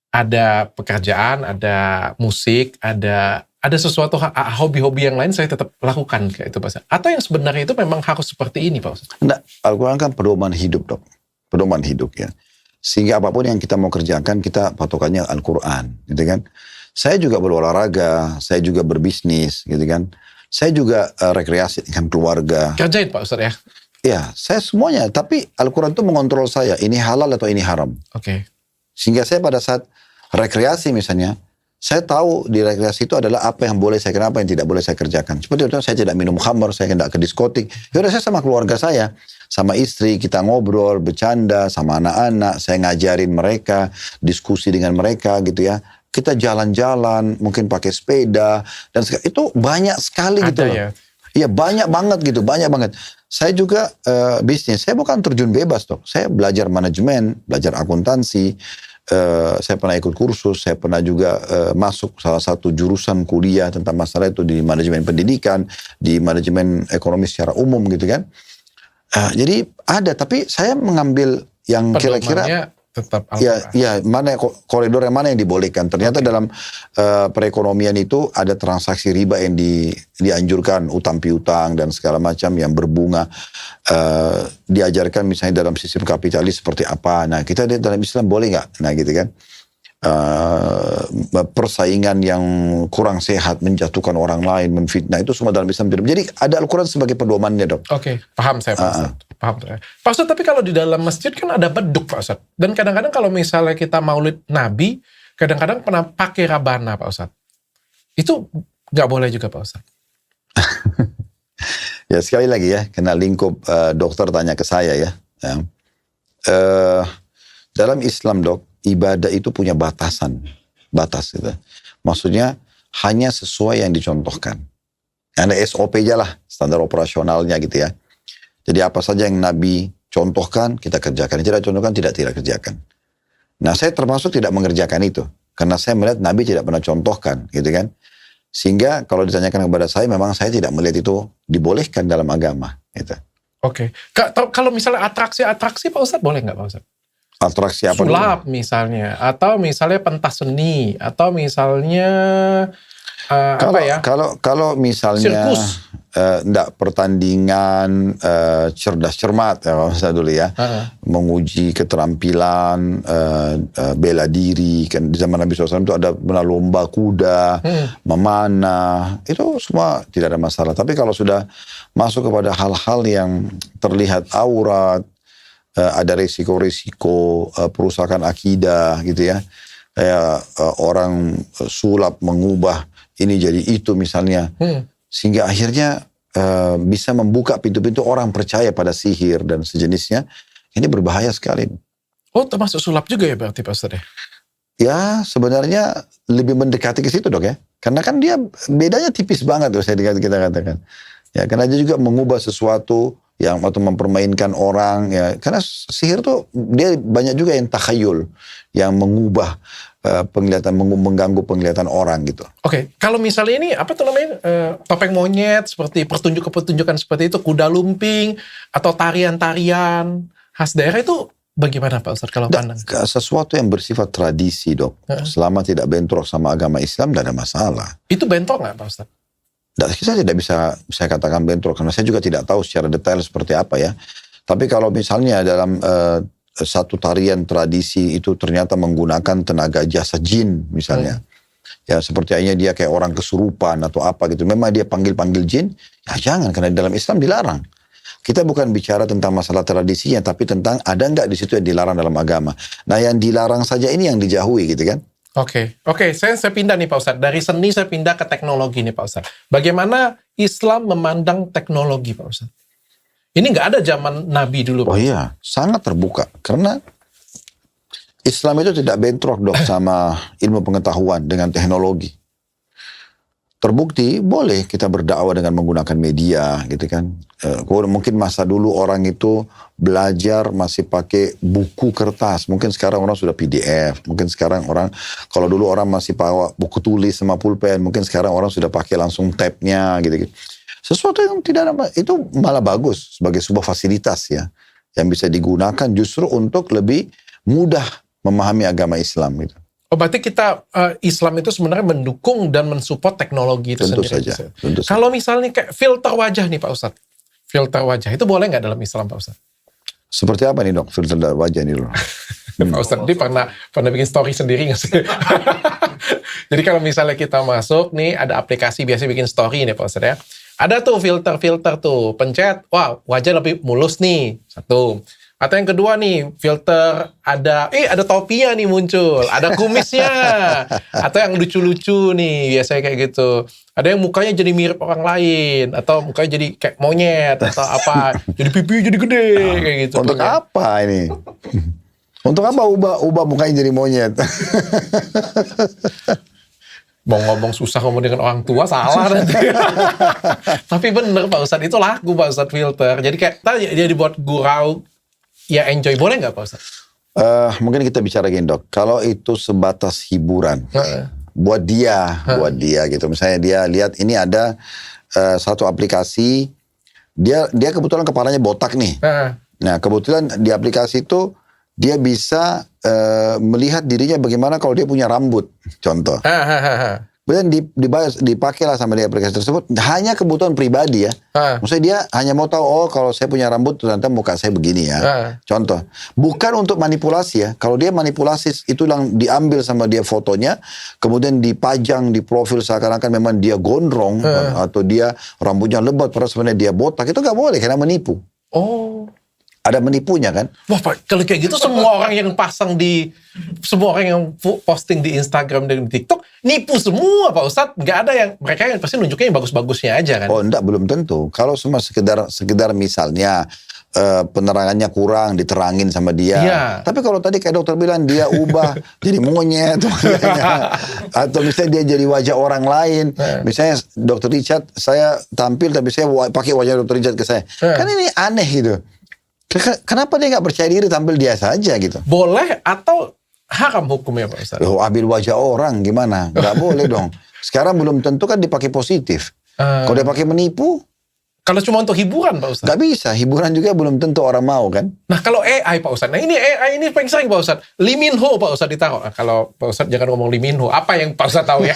ada pekerjaan, ada musik, ada sesuatu hobi-hobi yang lain saya tetap lakukan kayak itu Pak Ustadz. Atau yang sebenarnya itu memang harus seperti ini Pak Ustadz? Nah, Al-Quran kan pedoman hidup dok, pedoman hidup ya. Sehingga apapun yang kita mau kerjakan kita patokannya Al-Quran, gitu kan. Saya juga berolahraga, saya juga berbisnis, gitu kan. Saya juga rekreasi dengan keluarga. Kerjain Pak Ustadz ya? Ya, saya semuanya. Tapi Al-Quran itu mengontrol saya. Ini halal atau ini haram. Oke. Sehingga saya pada saat rekreasi misalnya, saya tahu di rekreasi itu adalah apa yang boleh saya kerjakan, apa yang tidak boleh saya kerjakan. Seperti itu, saya tidak minum khamar, saya tidak ke diskotik. Yaudah, saya sama keluarga saya, sama istri, kita ngobrol, bercanda, sama anak-anak, saya ngajarin mereka, diskusi dengan mereka gitu ya. Kita jalan-jalan, mungkin pakai sepeda, dan itu banyak sekali gitu loh. ya. Iya, banyak banget gitu, banyak banget. Saya juga bisnis, saya bukan terjun bebas dok. Saya belajar manajemen, belajar akuntansi, saya pernah ikut kursus, saya pernah juga masuk salah satu jurusan kuliah tentang masalah itu di manajemen pendidikan, di manajemen ekonomi secara umum gitu kan. Jadi ada, tapi saya mengambil yang kira-kira Pedomannya tetap ya mana koridor yang mana yang dibolehkan. Ternyata dalam perekonomian itu ada transaksi riba yang dianjurkan, utang piutang dan segala macam yang berbunga. Diajarkan misalnya dalam sistem kapitalis seperti apa. Nah kita lihat dalam Islam boleh nggak? Nah gitu kan. Persaingan yang kurang sehat, menjatuhkan orang lain, menfitnah, itu semua dalam Islam tidak. Jadi ada Al-Quran sebagai pedomannya dok. Oke, paham saya Pak Ustadz. Paham saya. Pak Ustadz, tapi kalau di dalam masjid kan ada beduk Pak Ustadz. Dan kadang-kadang kalau misalnya kita maulid Nabi, kadang-kadang pernah pakai rabana Pak Ustadz. Itu nggak boleh juga Pak Ustadz. Ya sekali lagi ya, kena lingkup dokter tanya ke saya ya. Dalam Islam dok, ibadah itu punya batas gitu. Maksudnya hanya sesuai yang dicontohkan. Ada SOP aja lah, standar operasionalnya gitu ya. Jadi apa saja yang Nabi contohkan, kita kerjakan. Yang tidak contohkan, tidak kerjakan. Nah saya termasuk tidak mengerjakan itu. Karena saya melihat Nabi tidak pernah contohkan gitu kan. Sehingga kalau ditanyakan kepada saya, memang saya tidak melihat itu dibolehkan dalam agama. Gitu. Oke. Kalau misalnya atraksi Pak Ustadz, boleh nggak Pak Ustadz? Atraksi apa sulap dulu? Misalnya, atau misalnya pentas seni, atau misalnya kalau misalnya sirkus. Enggak pertandingan cerdas cermat ya misalnya dulu ya, menguji keterampilan, bela diri kan di zaman Nabi SAW itu ada lomba kuda, memanah, itu semua tidak ada masalah. Tapi kalau sudah masuk kepada hal-hal yang terlihat aurat, ada resiko-resiko perusakan akidah gitu ya. Kayak orang sulap mengubah ini jadi itu misalnya. Sehingga akhirnya bisa membuka pintu-pintu orang percaya pada sihir dan sejenisnya. Ini berbahaya sekali. Oh termasuk sulap juga ya berarti Pak Ustadz ya? Ya sebenarnya lebih mendekati ke situ dok ya. Karena kan dia bedanya tipis banget tuh kita katakan. Ya karena dia juga mengubah sesuatu yang atau mempermainkan orang ya, karena sihir tuh dia banyak juga yang takhayul, yang mengubah penglihatan, mengganggu penglihatan orang gitu. Oke, kalau misalnya ini apa tuh namanya topeng monyet seperti pertunjukan seperti itu, kuda lumping atau tarian-tarian khas daerah itu bagaimana Pak Ustadz kalau pandang? Sesuatu yang bersifat tradisi dok, selama tidak bentrok sama agama Islam tidak ada masalah. Itu bentrok nggak Pak Ustadz? Saya tidak bisa saya katakan bentrok karena saya juga tidak tahu secara detail seperti apa ya. Tapi kalau misalnya dalam satu tarian tradisi itu ternyata menggunakan tenaga jasa jin misalnya. Ya seperti dia kayak orang kesurupan atau apa gitu. Memang dia panggil-panggil jin, ya jangan karena dalam Islam dilarang. Kita bukan bicara tentang masalah tradisinya tapi tentang ada nggak di situ yang dilarang dalam agama. Nah yang dilarang saja ini yang dijauhi gitu kan. Oke, saya pindah nih Pak Ustadz. Dari seni saya pindah ke teknologi nih Pak Ustadz. Bagaimana Islam memandang teknologi Pak Ustadz? Ini nggak ada zaman Nabi dulu Pak Ustadz. Iya, sangat terbuka. Karena Islam itu tidak bentrok dok sama ilmu pengetahuan dengan teknologi. Terbukti boleh kita berdakwah dengan menggunakan media gitu kan. Mungkin masa dulu orang itu belajar masih pakai buku kertas. Mungkin sekarang orang sudah PDF. Mungkin sekarang orang, kalau dulu orang masih bawa buku tulis sama pulpen. Mungkin sekarang orang sudah pakai langsung tab-nya gitu-gitu. Sesuatu yang tidak ada, itu malah bagus sebagai sebuah fasilitas ya. Yang bisa digunakan justru untuk lebih mudah memahami agama Islam gitu. Oh berarti kita Islam itu sebenarnya mendukung dan mensupport teknologi itu tentu sendiri. Saja, tentu saja. Kalau misalnya kayak filter wajah nih Pak Ustadz. Filter wajah itu boleh nggak dalam Islam Pak Ustadz? Seperti apa nih dok filter wajah nih dok? Pak Ustadz dia pernah bikin story sendiri nggak sih? Jadi kalau misalnya kita masuk nih ada aplikasi biasa bikin story nih Pak Ustadz ya. Ada tuh filter tuh pencet, wah wajah lebih mulus nih satu. Atau yang kedua nih, filter ada topinya nih muncul, ada kumisnya. Atau yang lucu-lucu nih, biasanya kayak gitu. Ada yang mukanya jadi mirip orang lain, atau mukanya jadi kayak monyet, atau apa, jadi pipi jadi gede, kayak gitu. Untuk apa ini? Untuk apa ubah mukanya jadi monyet? Mau ngomong susah ngomong dengan orang tua, salah nanti. Tapi bener Pak Ustadz, itu laku Pak Ustadz filter. Jadi kayak tadi dia dibuat gurau, ya enjoy. Boleh nggak Pak Ustadz? Mungkin kita bicara gini dok, kalau itu sebatas hiburan, buat dia gitu. Misalnya dia lihat ini ada satu aplikasi, dia kebetulan kepalanya botak nih. Nah kebetulan di aplikasi itu dia bisa melihat dirinya bagaimana kalau dia punya rambut, contoh. Kemudian dipakailah sama dia aplikasi tersebut, hanya kebutuhan pribadi ya. Maksudnya dia hanya mau tahu, oh kalau saya punya rambut ternyata muka saya begini ya. Contoh, bukan untuk manipulasi ya. Kalau dia manipulasi itu yang diambil sama dia fotonya, kemudian dipajang di profil seakan-akan memang dia gondrong atau dia rambutnya lebat, padahal sebenarnya dia botak, itu nggak boleh karena menipu. Oh. Ada menipunya kan? Wah Pak, kalau kayak gitu semua orang yang semua orang yang posting di Instagram dan di TikTok nipu semua Pak Ustadz. Nggak ada yang, mereka yang pasti nunjuknya yang bagus-bagusnya aja kan? Oh enggak, belum tentu. Kalau cuma sekedar misalnya penerangannya kurang, diterangin sama dia. Iya. Tapi kalau tadi kayak dokter bilang dia ubah jadi monyet atau misalnya dia jadi wajah orang lain. Misalnya dokter Richard, saya tampil tapi saya pakai wajah dokter Richard ke saya. Kan ini aneh gitu. Kenapa dia nggak percaya diri tampil dia saja gitu? Boleh atau haram hukumnya Pak Ustadz? Oh, ambil wajah orang gimana? Nggak boleh dong. Sekarang belum tentu kan dipakai positif. Kalau dia pakai menipu, kalau cuma untuk hiburan Pak Ustadz? nggak bisa. Hiburan juga belum tentu orang mau kan? Nah kalau AI Pak Ustadz, nah ini AI ini paling sering Pak Ustadz. Lee Min Ho Pak Ustadz ditaruh. Nah, kalau Pak Ustadz jangan ngomong Lee Min Ho. Apa yang Pak Ustadz tahu ya?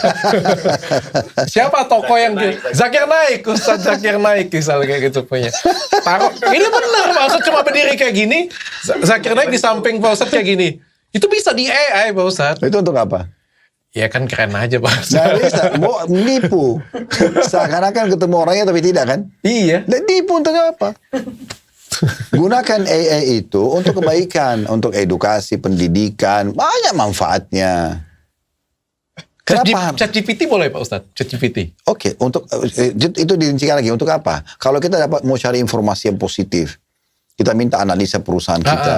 Siapa tokoh yang Zakir Naik, Ustadz Zakir Naik misalnya kayak gitu punya. Taruh. Ini benar Pak Ustadz cuma berdiri kayak gini. Zakir Naik di samping Pak Ustadz kayak gini. Itu bisa di AI Pak Ustadz. Itu untuk apa? Ya kan keren aja Pak Ustadz. Nggak bisa, mau menipu. Seakan-akan ketemu orangnya tapi tidak kan? Iya. Dan tipu untuk apa? Gunakan AI itu untuk kebaikan, untuk edukasi, pendidikan, banyak manfaatnya. Kenapa? ChatGPT boleh Pak Ustadz? ChatGPT. Oke, untuk itu dirincikan lagi. Untuk apa? Kalau kita mau cari informasi yang positif, kita minta analisa perusahaan kita.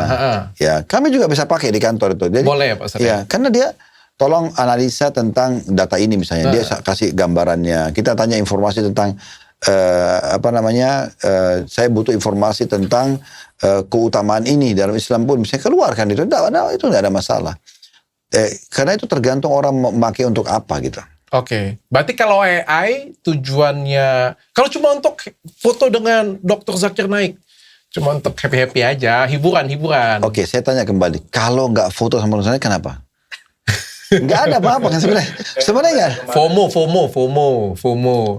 Ya, kami juga bisa pakai di kantor itu. Jadi, boleh ya Pak Ustadz? Ya, karena dia tolong analisa tentang data ini misalnya. Dia kasih gambarannya. Kita tanya informasi tentang saya butuh informasi tentang keutamaan ini dalam Islam pun misalnya keluarkan itu. Itu nggak ada masalah. Karena itu tergantung orang memakai untuk apa gitu. Oke. Berarti kalau AI tujuannya, kalau cuma untuk foto dengan Dr. Zakir Naik, cuma untuk happy-happy aja, hiburan. Oke, saya tanya kembali. Kalau nggak foto sama Dr. Naik, kenapa? Nggak ada apa-apa kan sebenarnya. Sebenarnya FOMO.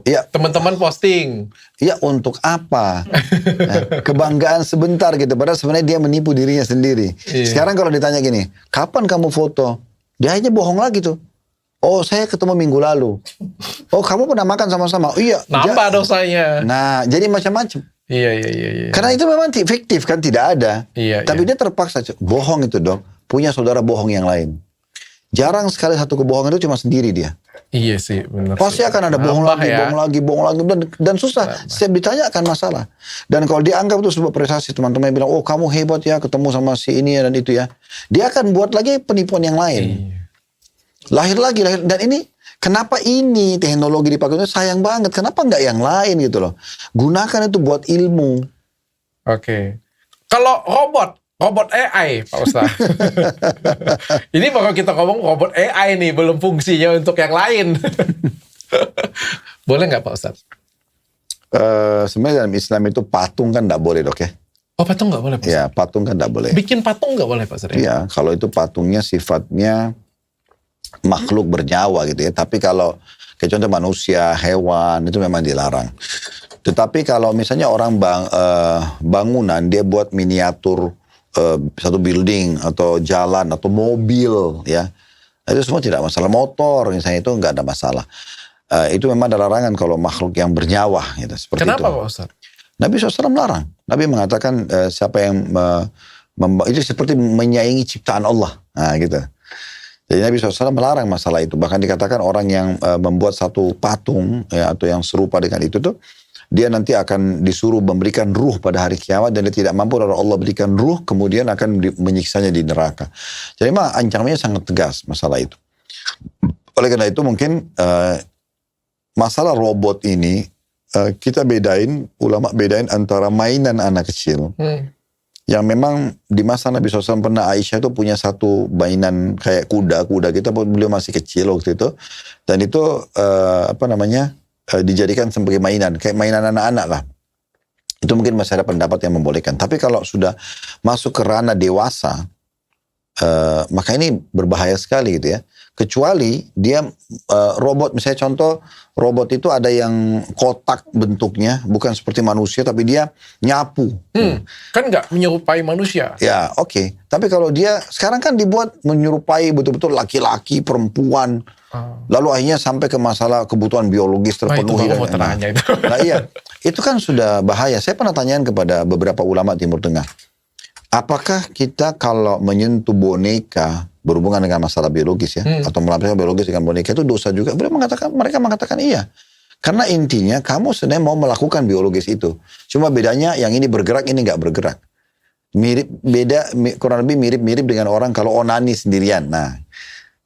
Iya. Teman-teman posting. Iya, untuk apa? Nah, kebanggaan sebentar gitu. Padahal sebenarnya dia menipu dirinya sendiri. Iya. Sekarang kalau ditanya gini, kapan kamu foto? Dia hanya bohong lagi tuh. Oh, saya ketemu minggu lalu. Oh, kamu pernah makan sama-sama? Oh, iya. Nambah dosanya. Nah, jadi macam-macam. Iya. Karena itu memang fiktif kan, tidak ada. Iya. Tapi dia terpaksa. Bohong itu dong. Punya saudara bohong yang lain. Jarang sekali satu kebohongan itu cuma sendiri dia. Iya sih, benar. Pasti akan ada bohong lagi, dan susah. Setiap ditanya akan masalah. Dan kalau dia anggap itu sebuah prestasi, teman-teman bilang, oh kamu hebat ya, ketemu sama si ini dan itu ya. Dia akan buat lagi penipuan yang lain. Lahir lagi. Dan ini, kenapa ini teknologi dipakai itu sayang banget. Kenapa nggak yang lain gitu loh. Gunakan itu buat ilmu. Oke. Kalau robot AI, Pak Ustadz. Ini baru kita ngomong robot AI nih, belum fungsinya untuk yang lain. Boleh nggak Pak Ustadz? Sebenarnya dalam Islam itu patung kan nggak boleh dok ya. Oh patung nggak boleh Pak Ustadz? Ya patung kan nggak boleh. Bikin patung nggak boleh Pak Ustadz? Iya, kalau itu patungnya sifatnya makhluk bernyawa gitu ya. Tapi kalau kayak contoh manusia, hewan, itu memang dilarang. Tetapi kalau misalnya orang bangunan, dia buat miniatur satu building atau jalan atau mobil ya, itu semua tidak masalah. Motor misalnya itu nggak ada masalah. Itu memang ada larangan kalau makhluk yang bernyawa gitu, seperti Kenapa itu. Pak Ustadz? Nabi SAW larang. Nabi mengatakan siapa yang Itu seperti menyaingi ciptaan Allah. Nah, gitu. Jadi Nabi SAW melarang masalah itu. Bahkan dikatakan orang yang membuat satu patung ya, atau yang serupa dengan itu tuh, dia nanti akan disuruh memberikan ruh pada hari kiamat dan dia tidak mampu lalu Allah berikan ruh, kemudian akan menyiksanya di neraka. Jadi memang ancamannya sangat tegas masalah itu. Oleh karena itu mungkin masalah robot ini kita ulama bedain antara mainan anak kecil. Yang memang di masa Nabi SAW pernah Aisyah itu punya satu mainan kayak kuda gitu, beliau masih kecil waktu itu. Dan itu dijadikan sebagai mainan, kayak mainan anak-anak lah. Itu mungkin masih ada pendapat yang membolehkan. Tapi kalau sudah masuk ke ranah dewasa, maka ini berbahaya sekali gitu ya. Kecuali dia robot, misalnya contoh robot itu ada yang kotak bentuknya, bukan seperti manusia tapi dia nyapu. Kan nggak menyerupai manusia. Ya oke. Tapi kalau dia sekarang kan dibuat menyerupai betul-betul laki-laki, perempuan. Lalu akhirnya sampai ke masalah kebutuhan biologis terpenuhi. Nah iya, itu kan sudah bahaya. Saya pernah tanyain kepada beberapa ulama Timur Tengah. Apakah kita kalau menyentuh boneka berhubungan dengan masalah biologis ya, atau melampiaskan biologis dengan boneka itu dosa juga? Mereka mengatakan iya. Karena intinya kamu sebenarnya mau melakukan biologis itu. Cuma bedanya yang ini bergerak, ini nggak bergerak. Kurang lebih mirip-mirip dengan orang kalau onani sendirian. Nah,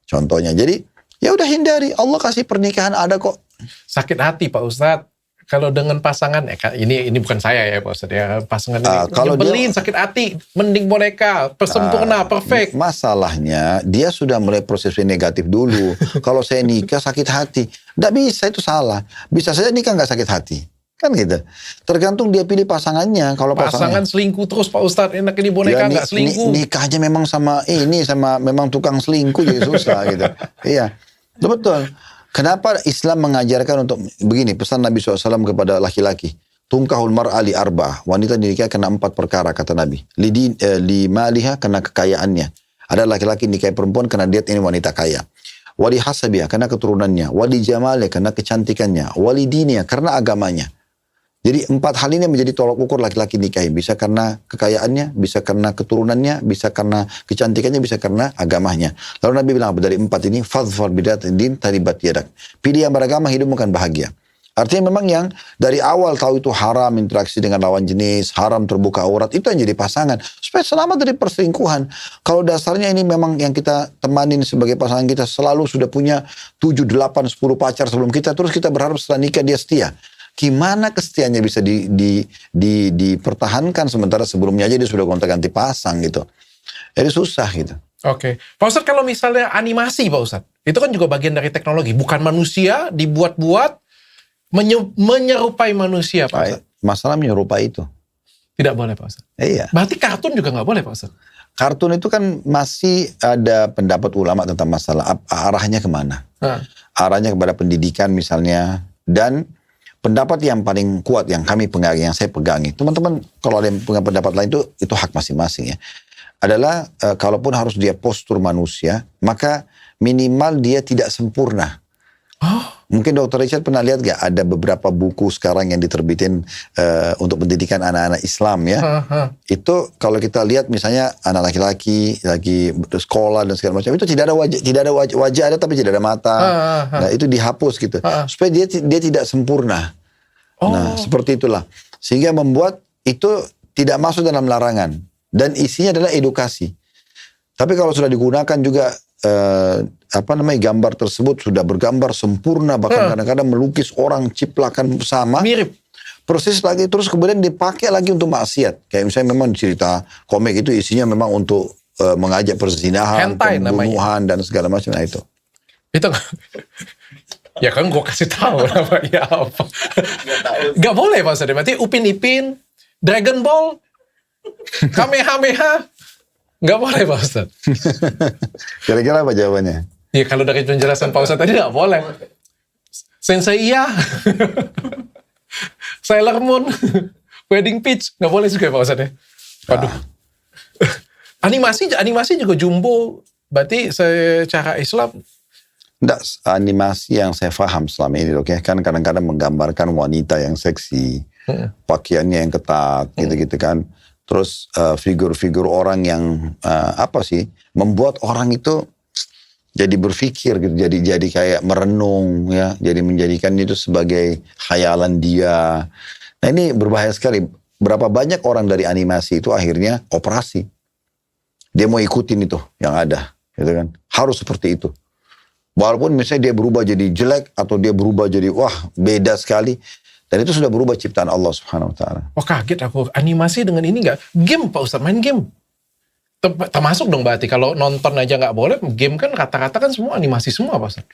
contohnya. Jadi ya udah hindari. Allah kasih pernikahan ada kok. Sakit hati Pak Ustadz. Kalau dengan pasangan, ini bukan saya ya Pak Ustadz ya, pasangan ini kalau nyebelin, sakit hati, mending boneka, sempurna, perfect. Masalahnya dia sudah mulai proses negatif dulu. Kalau saya nikah sakit hati, nggak bisa, itu salah. Bisa saja nikah nggak sakit hati, kan gitu. Tergantung dia pilih pasangannya. Kalau pasangan selingkuh terus Pak Ustadz, enak ini boneka nggak selingkuh. Nikahnya memang sama memang tukang selingkuh jadi susah gitu. Iya, betul. Kenapa Islam mengajarkan untuk begini, pesan Nabi SAW kepada laki-laki. Tungkahul mar'a li arba'ah. Wanita dinikahi karena 4 perkara, kata Nabi. Li maliha, karena kekayaannya. Ada laki-laki nikahi perempuan karena dia ini wanita kaya. Wali hasabiha, karena keturunannya. Wali jamaliha, karena kecantikannya. Wali diniha, karena agamanya. Jadi 4 hal ini menjadi tolak ukur laki-laki nikahi. Bisa karena kekayaannya, bisa karena keturunannya, bisa karena kecantikannya, bisa karena agamanya. Lalu Nabi bilang dari 4 ini, fadhfar bidatin din taribat yadak. Pilih yang beragama, hidupmu akan bahagia. Artinya memang yang dari awal tahu itu haram interaksi dengan lawan jenis, haram terbuka aurat, itu yang jadi pasangan. Supaya selamat dari perselingkuhan. Kalau dasarnya ini memang yang kita temanin sebagai pasangan kita selalu sudah punya 7, 8, 10 pacar sebelum kita, terus kita berharap setelah nikah dia setia. Gimana kesetiaannya bisa dipertahankan sementara sebelumnya aja dia sudah gonta-ganti pasang gitu. Jadi susah gitu. Oke. Pak Ustadz, kalau misalnya animasi Pak Ustadz, itu kan juga bagian dari teknologi. Bukan manusia, dibuat-buat, menyerupai manusia Pak Ustadz. Masalah menyerupai itu. Tidak boleh Pak Ustadz. Iya. Berarti kartun juga nggak boleh Pak Ustadz? Kartun itu kan masih ada pendapat ulama tentang masalah arahnya kemana. Arahnya kepada pendidikan misalnya. Dan pendapat yang paling kuat yang kami pegangi, yang saya pegangi, teman-teman kalau ada yang punya pendapat lain itu hak masing-masing ya, adalah kalaupun harus dia postur manusia, maka minimal dia tidak sempurna. Mungkin Dr. Richard pernah lihat gak ada beberapa buku sekarang yang diterbitin untuk pendidikan anak-anak Islam ya. Itu kalau kita lihat misalnya anak laki-laki lagi sekolah dan segala macam, itu tidak ada wajah ada tapi tidak ada mata. Nah, itu dihapus gitu. Supaya dia tidak sempurna. Nah, seperti itulah. Sehingga membuat itu tidak masuk dalam larangan dan isinya adalah edukasi. Tapi kalau sudah digunakan juga gambar tersebut sudah bergambar sempurna, bahkan kadang-kadang melukis orang ciplakan sama mirip persis lagi, terus kemudian dipakai lagi untuk maksiat. Kayak misalnya memang cerita komik itu isinya memang untuk mengajak perzinahan, pembunuhan dan segala macam. Nah itu ya kan gue kasih tahu namanya apa. Gak boleh Pak Ustadz. Berarti Upin Ipin, Dragon Ball, Kamehameha, gak boleh Pak Ustadz. Kira-kira apa jawabannya? Ya kalau dari penjelasan Pak Ustadz tadi gak boleh. Sensei iya. Sailor Moon, Wedding Peach, gak boleh juga Pak Ustadz ya. Waduh. Animasi juga jumbo. Berarti secara Islam enggak, animasi yang saya paham selama ini oke, kan kadang-kadang menggambarkan wanita yang seksi, pakaiannya yang ketat, gitu-gitu kan. terus figur-figur orang yang membuat orang itu jadi berpikir gitu, jadi kayak merenung ya, jadi menjadikan itu sebagai khayalan dia. Nah ini berbahaya sekali. Berapa banyak orang dari animasi itu akhirnya operasi. Dia mau ikutin itu yang ada, gitu kan? Harus seperti itu. Walaupun misalnya dia berubah jadi jelek atau dia berubah jadi wah beda sekali. Dan itu sudah berubah ciptaan Allah Subhanahu Wa Taala. Oh kaget aku, animasi dengan ini nggak? Game Pak Ustadz, main game. Termasuk dong berarti, kalau nonton aja nggak boleh, game kan rata-rata kan semua animasi semua Pak Ustadz.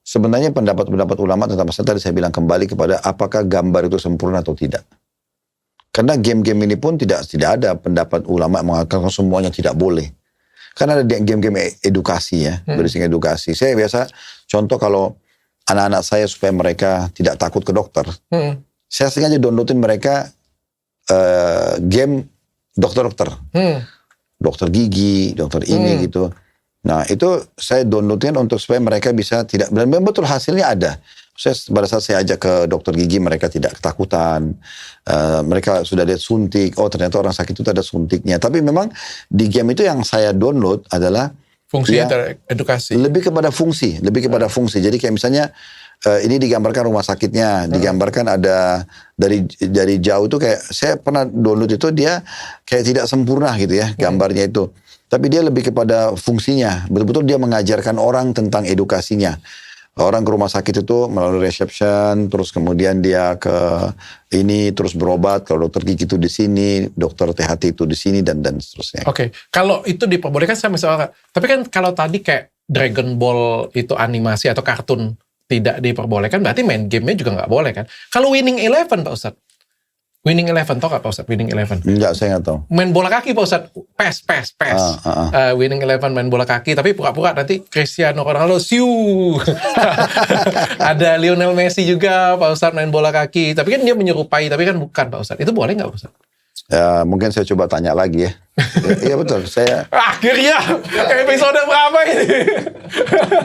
Sebenarnya pendapat-pendapat ulama tentang masalah tadi saya bilang kembali kepada apakah gambar itu sempurna atau tidak. Karena game-game ini pun tidak ada pendapat ulama mengatakan semuanya tidak boleh. Karena ada game-game edukasi ya, berisi edukasi. Saya biasa contoh kalau anak-anak saya supaya mereka tidak takut ke dokter. Saya sengaja downloadin mereka game dokter-dokter. Dokter gigi, dokter ini gitu. Nah itu saya downloadin untuk supaya mereka bisa tidak, dan memang betul hasilnya ada. Pada saat saya ajak ke dokter gigi mereka tidak ketakutan. Mereka sudah lihat suntik, oh ternyata orang sakit itu ada suntiknya. Tapi memang di game itu yang saya download adalah fungsi edukasi. Lebih kepada fungsi, Jadi kayak misalnya ini digambarkan rumah sakitnya, digambarkan ada dari jauh itu kayak saya pernah download itu dia kayak tidak sempurna gitu ya gambarnya itu. Tapi dia lebih kepada fungsinya, betul-betul dia mengajarkan orang tentang edukasinya. Orang ke rumah sakit itu melalui reception, terus kemudian dia ke ini terus berobat. Kalau dokter gigi itu di sini, dokter THT itu di sini dan seterusnya. Oke. Kalau itu diperbolehkan saya misalnya. Tapi kan kalau tadi kayak Dragon Ball itu animasi atau kartun tidak diperbolehkan, berarti main gamenya juga nggak boleh kan? Kalau Winning Eleven Pak Ustadz, Winning Eleven, tau gak Pak Ustadz Winning Eleven? Enggak, saya nggak tahu. Main bola kaki Pak Ustadz, PES. Winning Eleven main bola kaki, tapi pura-pura nanti Cristiano Ronaldo, siu. Ada Lionel Messi juga Pak Ustadz main bola kaki, tapi kan dia menyerupai, tapi kan bukan Pak Ustadz. Itu boleh nggak Pak Ustadz? Ya, mungkin saya coba tanya lagi ya. Iya betul, saya... Akhirnya, episode berapa ini?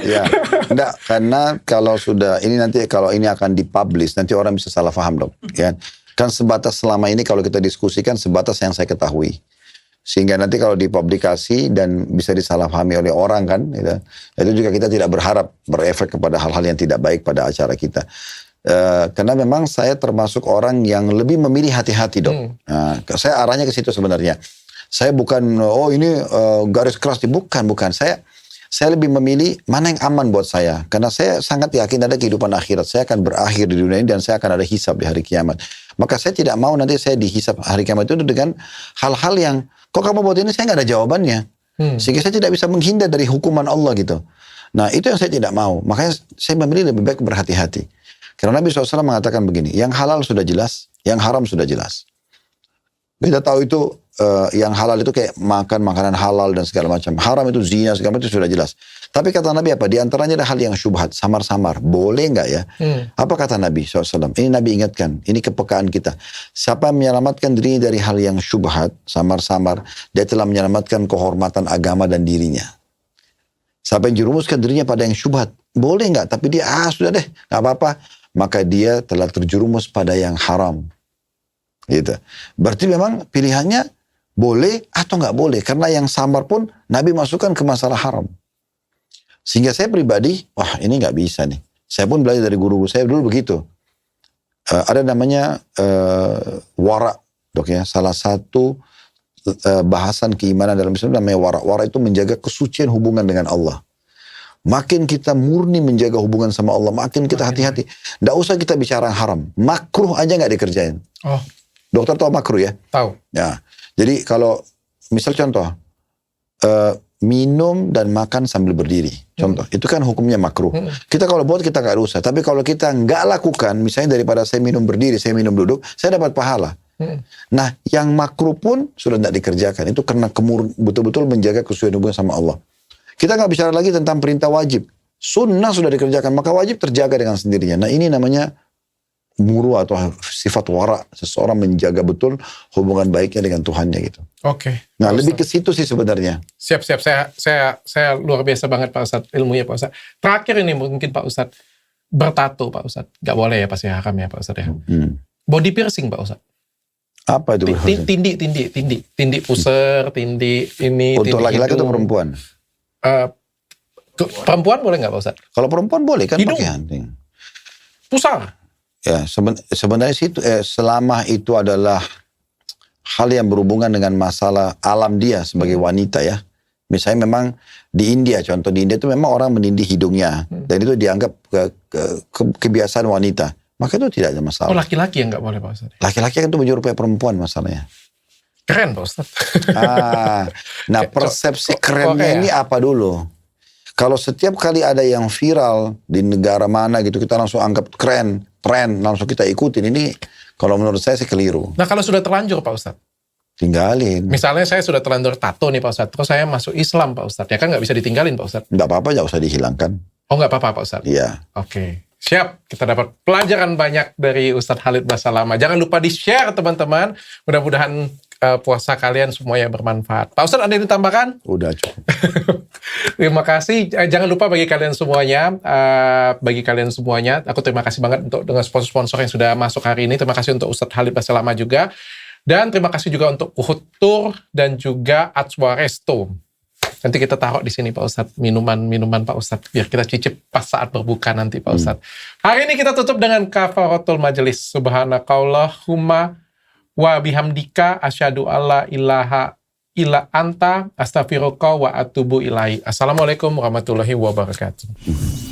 Ya, enggak, karena kalau sudah, ini nanti kalau ini akan dipublish, nanti orang bisa salah paham dong. Ya. Kan sebatas selama ini kalau kita diskusikan sebatas yang saya ketahui. Sehingga nanti kalau dipublikasi dan bisa disalahpahami oleh orang kan, gitu, itu juga kita tidak berharap berefek kepada hal-hal yang tidak baik pada acara kita. Karena memang saya termasuk orang yang lebih memilih hati-hati dong. Nah, saya arahnya ke situ sebenarnya. Saya bukan, ini garis keras, bukan. Saya lebih memilih mana yang aman buat saya. Karena saya sangat yakin ada kehidupan akhirat. Saya akan berakhir di dunia ini dan saya akan ada hisab di hari kiamat. Maka saya tidak mau nanti saya dihisab hari kiamat itu dengan hal-hal yang, kok kamu buat ini, saya nggak ada jawabannya. Sehingga saya tidak bisa menghindar dari hukuman Allah gitu. Nah itu yang saya tidak mau. Makanya saya memilih lebih baik berhati-hati. Karena Nabi SAW mengatakan begini, yang halal sudah jelas, yang haram sudah jelas. Kita tahu itu yang halal itu kayak makan makanan halal dan segala macam. Haram itu zina segala macam itu sudah jelas. Tapi kata Nabi apa? Di antaranya ada hal yang syubhat, samar-samar. Boleh nggak ya? Apa kata Nabi SAW? Ini Nabi ingatkan, ini kepekaan kita. Siapa menyelamatkan dirinya dari hal yang syubhat, samar-samar, dia telah menyelamatkan kehormatan agama dan dirinya. Siapa yang jerumuskan dirinya pada yang syubhat, boleh nggak? Tapi dia sudah deh, nggak apa-apa. Maka dia telah terjerumus pada yang haram. Gitu. Berarti memang pilihannya boleh atau nggak boleh. Karena yang samar pun Nabi masukkan ke masalah haram. Sehingga saya pribadi, wah ini nggak bisa nih. Saya pun belajar dari guru saya dulu begitu. Ada namanya wara, dok ya. Salah satu bahasan keimanan dalam Islam namanya wara. Wara itu menjaga kesucian hubungan dengan Allah. Makin kita murni menjaga hubungan sama Allah, makin kita hati-hati. Nggak usah kita bicara haram. Makruh aja nggak dikerjain. Oh. Dokter tahu makruh ya? Tahu. Ya. Jadi kalau misal contoh minum dan makan sambil berdiri, contoh itu kan hukumnya makruh. Kita kalau buat kita nggak usah. Tapi kalau kita nggak lakukan, misalnya daripada saya minum berdiri, saya minum duduk, saya dapat pahala. Nah, yang makruh pun sudah tidak dikerjakan. Itu karena betul-betul menjaga kesucian hubungan sama Allah. Kita nggak bicara lagi tentang perintah wajib. Sunnah sudah dikerjakan, maka wajib terjaga dengan sendirinya. Nah ini namanya muru atau sifat wara. Seseorang menjaga betul hubungan baiknya dengan Tuhannya gitu. Oke. Nah lebih ke situ sih sebenarnya. Siap. Saya luar biasa banget Pak Ustadz, ilmunya Pak Ustadz. Terakhir ini mungkin Pak Ustadz, bertato Pak Ustadz. Nggak boleh ya pasti haram ya Pak Ustadz ya. Body piercing Pak Ustadz. Apa itu? Tindi puser, tindi ini. Untuk tindi laki-laki atau hidung. perempuan? Perempuan boleh nggak Pak Ustadz? Kalau perempuan boleh kan Hidung. pakai hunting. Pusar. Ya, sebenarnya selama itu adalah hal yang berhubungan dengan masalah alam dia sebagai wanita ya. Misalnya memang di India, contoh di India itu memang orang menindih hidungnya. Dan itu dianggap kebiasaan wanita. Maka itu tidak ada Oh masalah. laki-laki yang nggak boleh Pak Ustadz? Laki-laki kan itu menyerupai perempuan masalahnya. Keren Pak Ustadz. Nah persepsi kerennya Korea. ini apa dulu? Kalau setiap kali ada yang viral di negara mana gitu, kita langsung anggap keren, tren, langsung kita ikutin. Ini kalau menurut saya sih keliru. Nah kalau sudah terlanjur Pak Ustadz. Tinggalin. Misalnya saya sudah terlanjur tato nih Pak Ustadz. Terus saya masuk Islam Pak Ustadz. Ya kan nggak bisa ditinggalin Pak Ustadz. Nggak apa-apa, nggak usah dihilangkan. Oh nggak apa-apa Pak Ustadz. Iya. Oke. Siap, kita dapat pelajaran banyak dari Ustadz Khalid Basalamah. Jangan lupa di-share teman-teman. Mudah-mudahan puasa kalian semuanya bermanfaat. Pak Ustadz ada yang ditambahkan? Udah cukup. Terima kasih. Jangan lupa bagi kalian semuanya, aku terima kasih banget untuk dengan sponsor-sponsor yang sudah masuk hari ini. Terima kasih untuk Ustadz Khalid Basalamah juga. Dan terima kasih juga untuk Uhud Tour dan juga Atswa Resto. Nanti kita taruh di sini Pak Ustadz, minuman Pak Ustadz, biar kita cicip pas saat berbuka nanti Pak Ustadz. Hari ini kita tutup dengan kafaratul majelis. Subhanakallahumma wa bihamdika asyhadu alla ilaha illa anta astaghfiruka wa atubu ilaihi. Assalamualaikum warahmatullahi wabarakatuh.